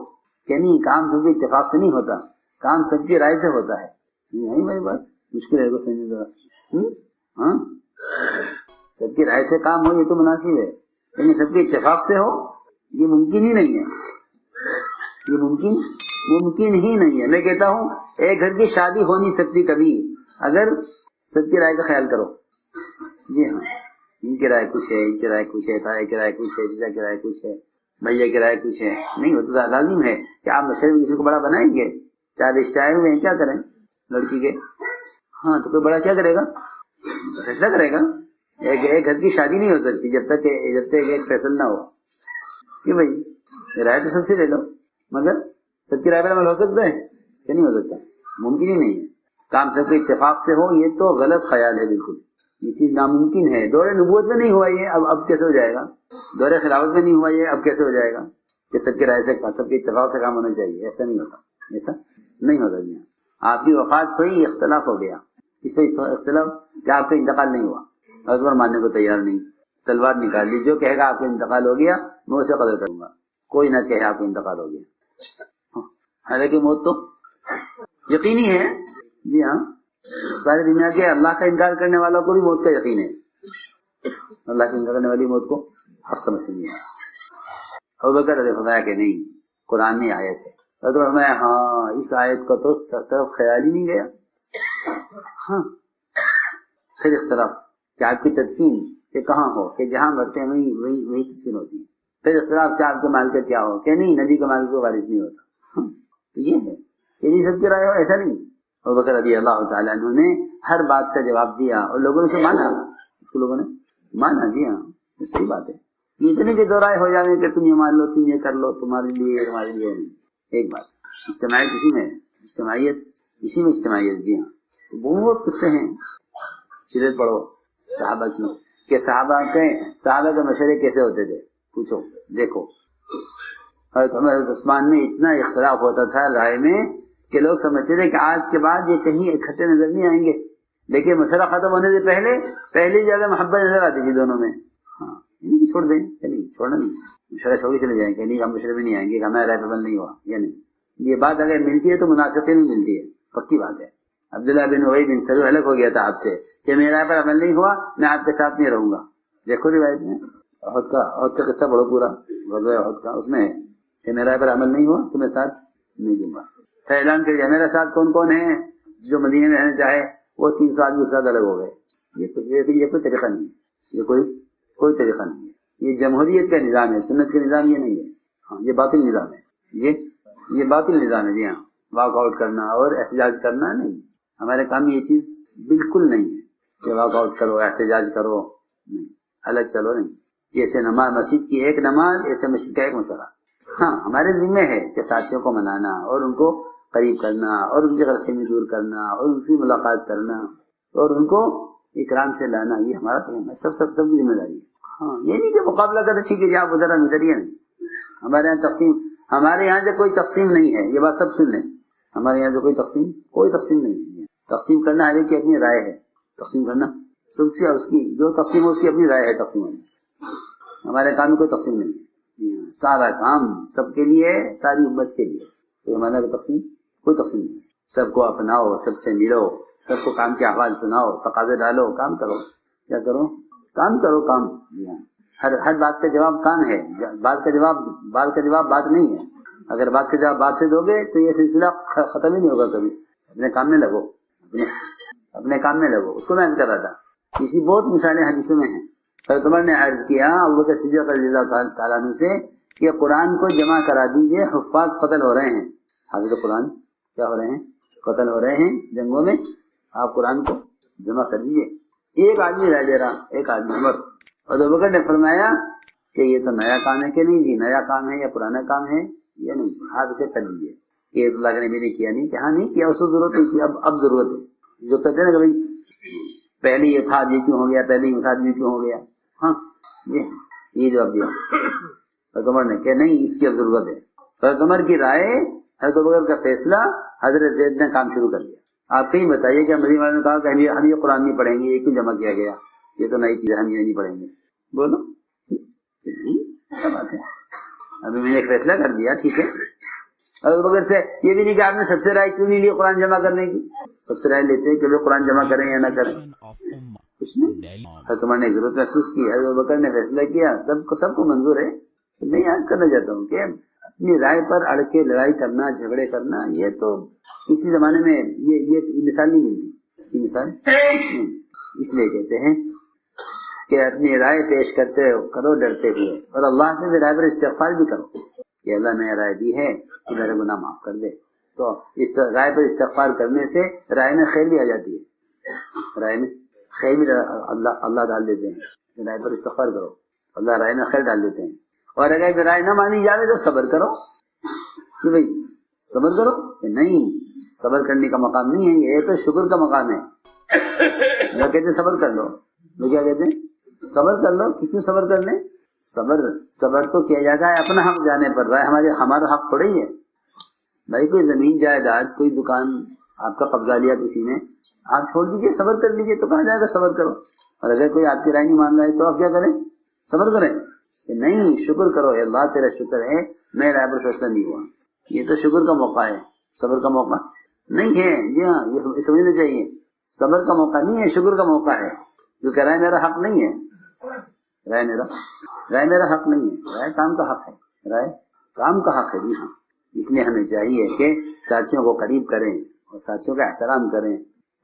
کہ نہیں، کام سب کے اتفاق سے نہیں ہوتا، کام سب کی رائے سے ہوتا ہے۔ نہیں بھائی بات مشکل ہے کو سمجھنے ذرا، ہاں سب کی رائے سے کام ہو یہ تو مناسب ہے، لیکن سب کے اتفاق سے ہو یہ ممکن ہی نہیں ہے، یہ ممکن ہی نہیں ہے۔ میں کہتا ہوں ایک گھر کی شادی ہو نہیں سکتی کبھی اگر سب کی رائے کا خیال کرو۔ جی ہاں، ان کی رائے کچھ ہے، ان کی رائے کچھ ہے، تایا کی رائے کچھ ہے، جیجا کی رائے کچھ ہے، بھیا کی رائے کچھ ہے، نہیں ہوتا۔ لازم ہے کہ آپ مشورے میں کسی کو بڑا بنائیں گے، چار رشتے آئے ہوئے ہیں، کیا کریں لڑکی کے، ہاں تو کوئی بڑا کیا کرے گا، فیصلہ کرے گا۔ ایک گھر کی شادی نہیں ہو سکتی جب تک ایک فیصلہ نہ ہو کہ بھائی رائے تو سب سے لے لو، مگر سب کی رائے پر عمل ہو سکتا ہے کہ نہیں ہو سکتا، ممکن ہی نہیں ہے۔ کام سب کے اتفاق سے ہو یہ تو غلط خیال ہے، بالکل یہ چیز ناممکن ہے۔ دور نبوت میں نہیں ہوا یہ، اب کیسے ہو جائے گا؟ دور خلافت میں نہیں ہوا یہ، اب کیسے ہو جائے گا کہ سب کی رائے سے، سب کے اتفاق سے کام ہونا چاہیے؟ ایسا نہیں ہوتا، ایسا نہیں ہوتا جی۔ آپ کی وفات ہوئی، اختلاف ہو گیا، اس پہ اختلاف کہ آپ کا انتقال نہیں ہوا، اکبر ماننے کو تیار نہیں، تلوار نکال لی، جو کہے گا آپ کا انتقال ہو گیا میں اسے قتل کروں گا، کوئی نہ کہے آپ کا انتقال ہو گیا۔ حالانکہ موت تو یقینی ہے، جی ہاں، ساری دنیا کے اللہ کا انکار کرنے والوں کو بھی موت کا یقین ہے، اللہ کا انکار کرنے والی موت کو حق سمجھتے ہیں۔ ابوبکر رضی اللہ عنہ کہ نہیں، قرآن میں آیت ہے، اگر میں ہاں اس آیت کا تو طرف خیال ہی نہیں گیا۔ ہاں پھر اختلاف کہ آپ کی تدفین کہ کہاں ہو، کہ جہاں مرتے ہیں وہی تدفین ہوتی ہے۔ پھر اختلاف کہ آپ کے مال کا کیا ہو، کہ نہیں نبی کے مال کو وارث نہیں ہوتا۔ تو یہ ہے کہ نہیں سب کی رائے ہو، ایسا نہیں۔ ابوبکر رضی اللہ تعالیٰ عنہ نے ہر بات کا جواب دیا اور لوگوں نے اسے مانا، اس کو لوگوں نے مانا، جی ہاں یہ صحیح بات ہے۔ یہ اتنے کے دو رائے ہو جائیں کہ تم یہ مان لو، تم یہ کر لو، تمہارے لیے ہمارے لیے نہیں، ایک بات۔ اجتماعیت اسی میں ہے، اسی میں اجتماعیت، جی ہاں۔ بہت قصے ہیں، سیرت پڑھو صحابہ کی کہ صحابہ کے مشورے کیسے ہوتے تھے، پوچھو دیکھو۔ حضرت عمر حضرت عثمان میں اتنا اختلاف ہوتا تھا رائے میں کہ لوگ سمجھتے تھے کہ آج کے بعد یہ کہیں اکٹھے نظر نہیں آئیں گے، لیکن مشورہ ختم ہونے سے پہلی جگہ محبت نظر آتی تھی دونوں میں۔ ہاں چھوڑ دیں کہ نہیں، چھوڑنا نہیں، مشورہ چھوڑ چلے جائیں کہ نہیں ہم مشورے میں نہیں آئیں گے، کہ ہمارا رائے پر عمل نہیں ہوا، یا نہیں۔ یہ بات اگر ملتی ہے تو منافقین میں ملتی ہے، پکی بات ہے۔ عبداللہ بن ابی بن سلول الگ ہو گیا تھا آپ سے کہ میرے رائے پر عمل نہیں ہوا، میں آپ کے ساتھ نہیں رہوں گا۔ دیکھو روایت میں احد کا قصہ پڑھو پورا، غزوہ احد کا، اس میں کہ میرے رائے پر عمل نہیں ہوا تو میں ساتھ نہیں دوں گا۔ پھر اعلان کر دیا میرے ساتھ کون کون ہے جو مدینے میں رہنا چاہے، وہ 300 آدمی اس ساتھ الگ ہو گئے۔ یہ کوئی طریقہ نہیں ہے، یہ کوئی طریقہ نہیں ہے، یہ جمہوریت کا نظام ہے، سنت کا نظام یہ نہیں ہے۔ ہاں یہ باطل نظام ہے، یہ باطل نظام ہے، جی ہاں۔ واک آؤٹ کرنا اور احتجاج کرنا نہیں، ہمارے کام میں یہ چیز بالکل نہیں ہے کہ واک آؤٹ کرو، احتجاج کرو، نہیں، الگ چلو، نہیں۔ جیسے نماز مسجد کی ایک نماز، ایسے مسجد کا ایک مشورہ۔ ہاں ہمارے ذمہ ہے کہ ساتھیوں کو منانا اور ان کو قریب کرنا اور ان کی غلط فہمی دور کرنا اور ان سے ملاقات کرنا اور ان کو اکرام سے لانا، یہ ہمارا کام ہے، سب کی ذمہ داری ہے۔ ہاں یہ نہیں کہ مقابلہ کرنا، ٹھیک ہے جی آپ ادھر ہم ادھر، یہ نہیں۔ ہمارے یہاں سے کوئی تقسیم نہیں ہے، یہ بات سب سن لیں، ہمارے یہاں سے کوئی تقسیم نہیں ہے۔ تقسیم کرنا ہر ایک کی اپنی رائے ہے، تقسیم کرنا سب سے اس کی جو تقسیم ہو اس کی اپنی رائے ہے تقسیم ہونا، ہمارے کام میں کوئی تقسیم نہیں ہے۔ سارا کام سب کے لیے، ساری امت کے لیے، تو ہمارا کوئی تقسیم نہیں ہے۔ سب کو اپناؤ، سب سے ملو، سب کو کام کے احوال سناؤ، تقاضے ڈالو، کام کرو، کیا کرو، کام کرو، کام۔ ہر بات کا جواب کام ہے، بات کا جواب بات نہیں ہے۔ اگر بات کا جواب بات سے دو گے تو یہ سلسلہ ختم ہی نہیں ہوگا کبھی. اپنے کام میں لگو, اپنے کام میں لگو. اس کو میں عرض کر رہا تھا, اسی بہت مثالیں حدیثوں میں ہیں. حضرت عمر نے عرض کیا ابوبکر صدیق رضی اللہ تعالیٰ عنہ سے کہ قرآن کو جمع کرا دیجئے, حفاظ قتل ہو رہے ہیں. حافظ قرآن کیا ہو رہے ہیں؟ قتل ہو رہے ہیں جنگوں میں, آپ قرآن کو جمع کر دیجئے. ایک آدمی رہ دے رہا, ایک آدمی عمر. اور ابوبکر نے فرمایا کہ یہ تو نیا کام ہے. کہ نہیں جی, نیا کام ہے یا پرانا کام ہے یا نہیں, آپ اسے کر دیجیے. کہ اللہ کے نبی نے کیا نہیں, کہ ہاں نہیں کیا, اس کو ضرورت نہیں تھی, اب ضرورت ہے. جو کہتے ہیں نا کہ بھائی پہلے یہ تھا یہ کیوں ہو گیا, پہلے یہ تھا یہ کیوں ہو گیا, ہاں یہ جواب دیا حضرت عمر نے کہ نہیں اس کی اب ضرورت ہے. حضرت عمر کی رائے, حضرت ابوبکر کا فیصلہ, حضرت زید نے کام شروع کر دیا. آپ کہیں بتائیے کہ مدینہ والوں نے کہا کہ ہم یہ قرآن نہیں پڑھیں گے, یہ کیوں جمع کیا گیا, یہ تو نئی چیز ہے, ہم یہ نہیں پڑھیں گے. بولو کیا بات ہے, ابھی میں نے ایک فیصلہ کر دیا, ٹھیک ہے. حضرت ابوبکر سے یہ بھی نہیں کہ آپ نے سب سے رائے کیوں نہیں لی قرآن جمع کرنے کی. سب سے رائے لیتے ہیں کہ وہ قرآن جمع کریں یا نہ کریں, کچھ نہیں. حضرت عمر نے ضرورت محسوس کی, حضرت ابوبکر نے فیصلہ کیا, سب کو منظور ہے. میں آج کرنا چاہتا ہوں کہ اپنی رائے پر اڑ کے لڑائی کرنا, جھگڑے کرنا, یہ تو کسی زمانے میں یہ مثال نہیں ملتی. یہ مثال اس لیے کہتے ہیں کہ اپنی رائے پیش کرتے کرو ڈرتے ہوئے, اور اللہ سے بھی رائے پر استغفار بھی کرو کہ اللہ نے رائے دی ہے کہ میرے گناہ معاف کر دے. تو اس رائے پر استغفار کرنے سے رائے میں خیر بھی آ جاتی ہے, رائے میں خیر بھی اللہ ڈال دیتے ہیں. رائے پر استغفار کرو, اللہ رائے میں خیر ڈال دیتے ہیں. اور اگر رائے نہ مانی جائے تو صبر کرو, کہ بھائی صبر کرو, کہ نہیں صبر کرنے کا مقام نہیں ہے, یہ تو شکر کا مقام ہے. لوگ کہتے ہیں صبر کر لو, لوگ کیا کہتے ہیں صبر کر لو, کیوں صبر کر لیں. صبر تو کیا جاتا ہے اپنا حق جانے پر, رائے ہمارا حق تھوڑا ہی ہے. بھائی کوئی زمین جائیداد, کوئی دکان آپ کا قبضہ لیا کسی نے, آپ چھوڑ دیجئے, صبر کر لیجئے, تو کہا جائے گا صبر کرو. اور اگر کوئی آپ کی رائے نہیں مان رہا ہے تو آپ کیا کریں, صبر کریں. کہ نہیں شکر کرو, اللہ تیرا شکر ہے میں رائے پر فیصلہ نہیں ہوا. یہ تو شکر کا موقع ہے, صبر کا موقع نہیں ہے. جی ہاں, یہ سمجھنا چاہیے, صبر کا موقع نہیں ہے, شکر کا موقع ہے. جو کہہ رہا ہے میرا حق نہیں ہے, رائے میرا حق نہیں ہے, رائے کام کا حق ہے, رائے کام کا حق ہے. جی ہاں, اس لیے ہمیں چاہیے کہ ساتھیوں کو قریب کریں اور ساتھیوں کا احترام کریں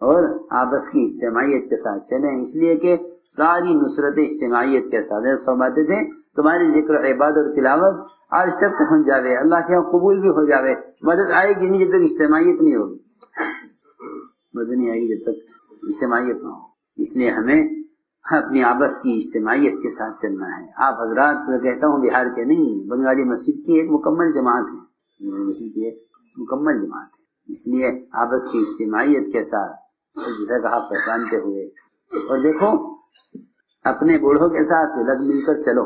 اور آپس کی اجتماعیت کے ساتھ چلیں. اس لیے کہ ساری نصرت اجتماعیت کے ساتھ فرماتے تھے تمہاری ذکر عبادت اور تلاوت آج تک پہنچ جاوے, اللہ کے یہاں قبول بھی ہو جاوے, مدد آئے گی نہیں جب تک اجتماعیت نہیں ہوگی, مدد نہیں آئے گی جب تک اجتماعیت نہ ہو. اس لیے ہمیں اپنی آپس کی اجتماعیت کے ساتھ چلنا ہے. آپ حضرات میں کہتا ہوں بہار کے نہیں, بنگالی مسجد کی ایک مکمل جماعت ہے, مسجد کی ایک مکمل جماعت ہے. اس لیے آپس کی اجتماعیت کے ساتھ جسے کہا پہچانتے ہوئے, اور دیکھو اپنے بوڑھوں کے ساتھ لگ مل کر چلو.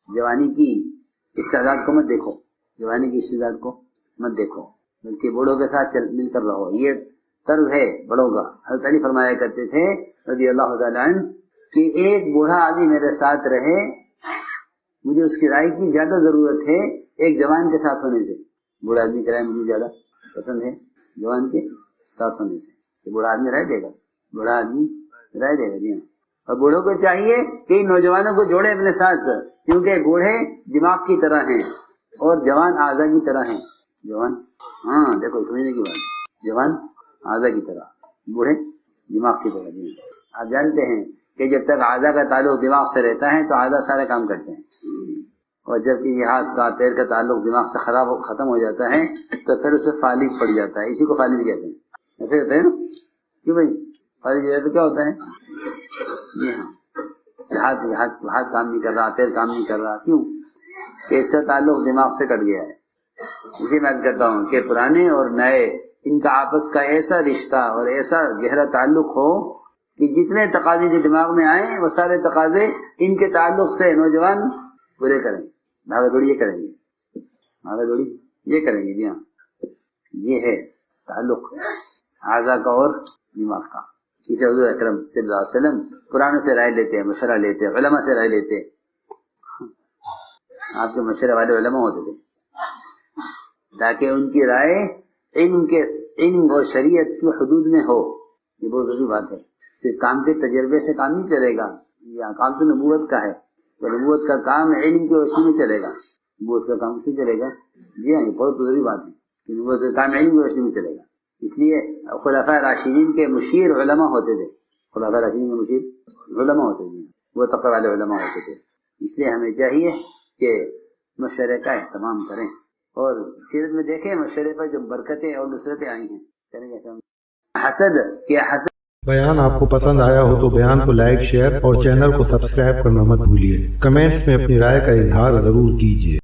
جوانی کی استعداد کو مت دیکھو, جوانی کی استعداد کو مت دیکھو, بلکہ بوڑھوں کے ساتھ مل کر رہو. یہ طرز ہے بڑوں کا. حضرت علی فرمایا کرتے تھے رضی اللہ تعالیٰ عنہ کہ ایک بوڑھا آدمی میرے ساتھ رہے, مجھے اس کی رائے کی زیادہ ضرورت ہے ایک جوان کے ساتھ ہونے سے. بوڑھا آدمی کی رائے مجھے زیادہ پسند ہے جوان کے ساتھ ہونے سے. کہ بوڑھا آدمی رائے دے گا, بوڑھا آدمی رائے دے گا. جی ہاں, اور بوڑھوں کو چاہیے کہ ان نوجوانوں کو جوڑے اپنے ساتھ, کیونکہ بوڑھے دماغ کی طرح ہیں اور جوان اعضاء کی طرح ہیں. جوان, ہاں دیکھو سمجھنے کی بات, جوان اعضاء کی طرح, بوڑھے دماغ کی طرح. جی آپ جانتے ہیں کہ جب تک اعضاء کا تعلق دماغ سے رہتا ہے تو اعضاء سارے کام کرتے ہیں, اور جب کسی ہاتھ کا پیر کا تعلق دماغ سے ختم ہو جاتا ہے تو پھر اسے فالج پڑ جاتا ہے. اسی کو فالج کہتے ہیں. ایسے کہتے ہیں نا, کیوں بھائی فالج تو کیا ہوتا ہے. جی ہاں, ہاتھ کام نہیں کر رہا, پیر کام نہیں کر رہا, کیوں کہ اس کا تعلق دماغ سے کٹ گیا ہے. اسی میں کہتا ہوں کہ پرانے اور نئے ان کا آپس کا ایسا رشتہ اور ایسا گہرا تعلق ہو کہ جتنے تقاضے جو دماغ میں آئیں وہ سارے تقاضے ان کے تعلق سے نوجوان پورے کریں. بھاگا دوڑی یہ کریں گے, بھاگا دوڑی یہ کریں گے. جی ہاں, یہ ہے تعلق اعضاء کا اور دماغ کا. اسے حضور اکرم صلی اللہ علیہ وسلم قرآن سے رائے لیتے ہیں, مشورہ لیتے ہیں, علماء سے رائے لیتے ہیں. آپ کے مشورے والے علماء ہوتے تھے تاکہ ان کی رائے علم و شریعت کی حدود میں ہو. یہ بہت ضروری بات ہے. صرف کام کے تجربے سے کام نہیں چلے گا, یہ کام تو نبوت کا ہے, تو نبوت کا کام علم کی روشنی میں چلے گا. وہ اس کا کام سے چلے گا. جی ہاں یہ بہت ضروری بات ہے کہ وہ کام علم کی روشنی میں چلے گا. اس لیے خلفاء راشدین کے مشیر علماء ہوتے تھے. خلفاء راشدین کے مشیر علماء ہوتے تھے, وہ طبقے والے علماء ہوتے تھے. اس لیے ہمیں چاہیے کہ مشورے کا اہتمام کریں, اور سیرت میں دیکھیں مشورے پر جو برکتیں اور نصرتیں آئی ہیں. حسد کیا حسد بیان آپ کو پسند آیا ہو تو بیان کو لائک شیئر اور چینل کو سبسکرائب کرنا مت بھولیے. کمنٹس میں اپنی رائے کا اظہار ضرور کیجیے.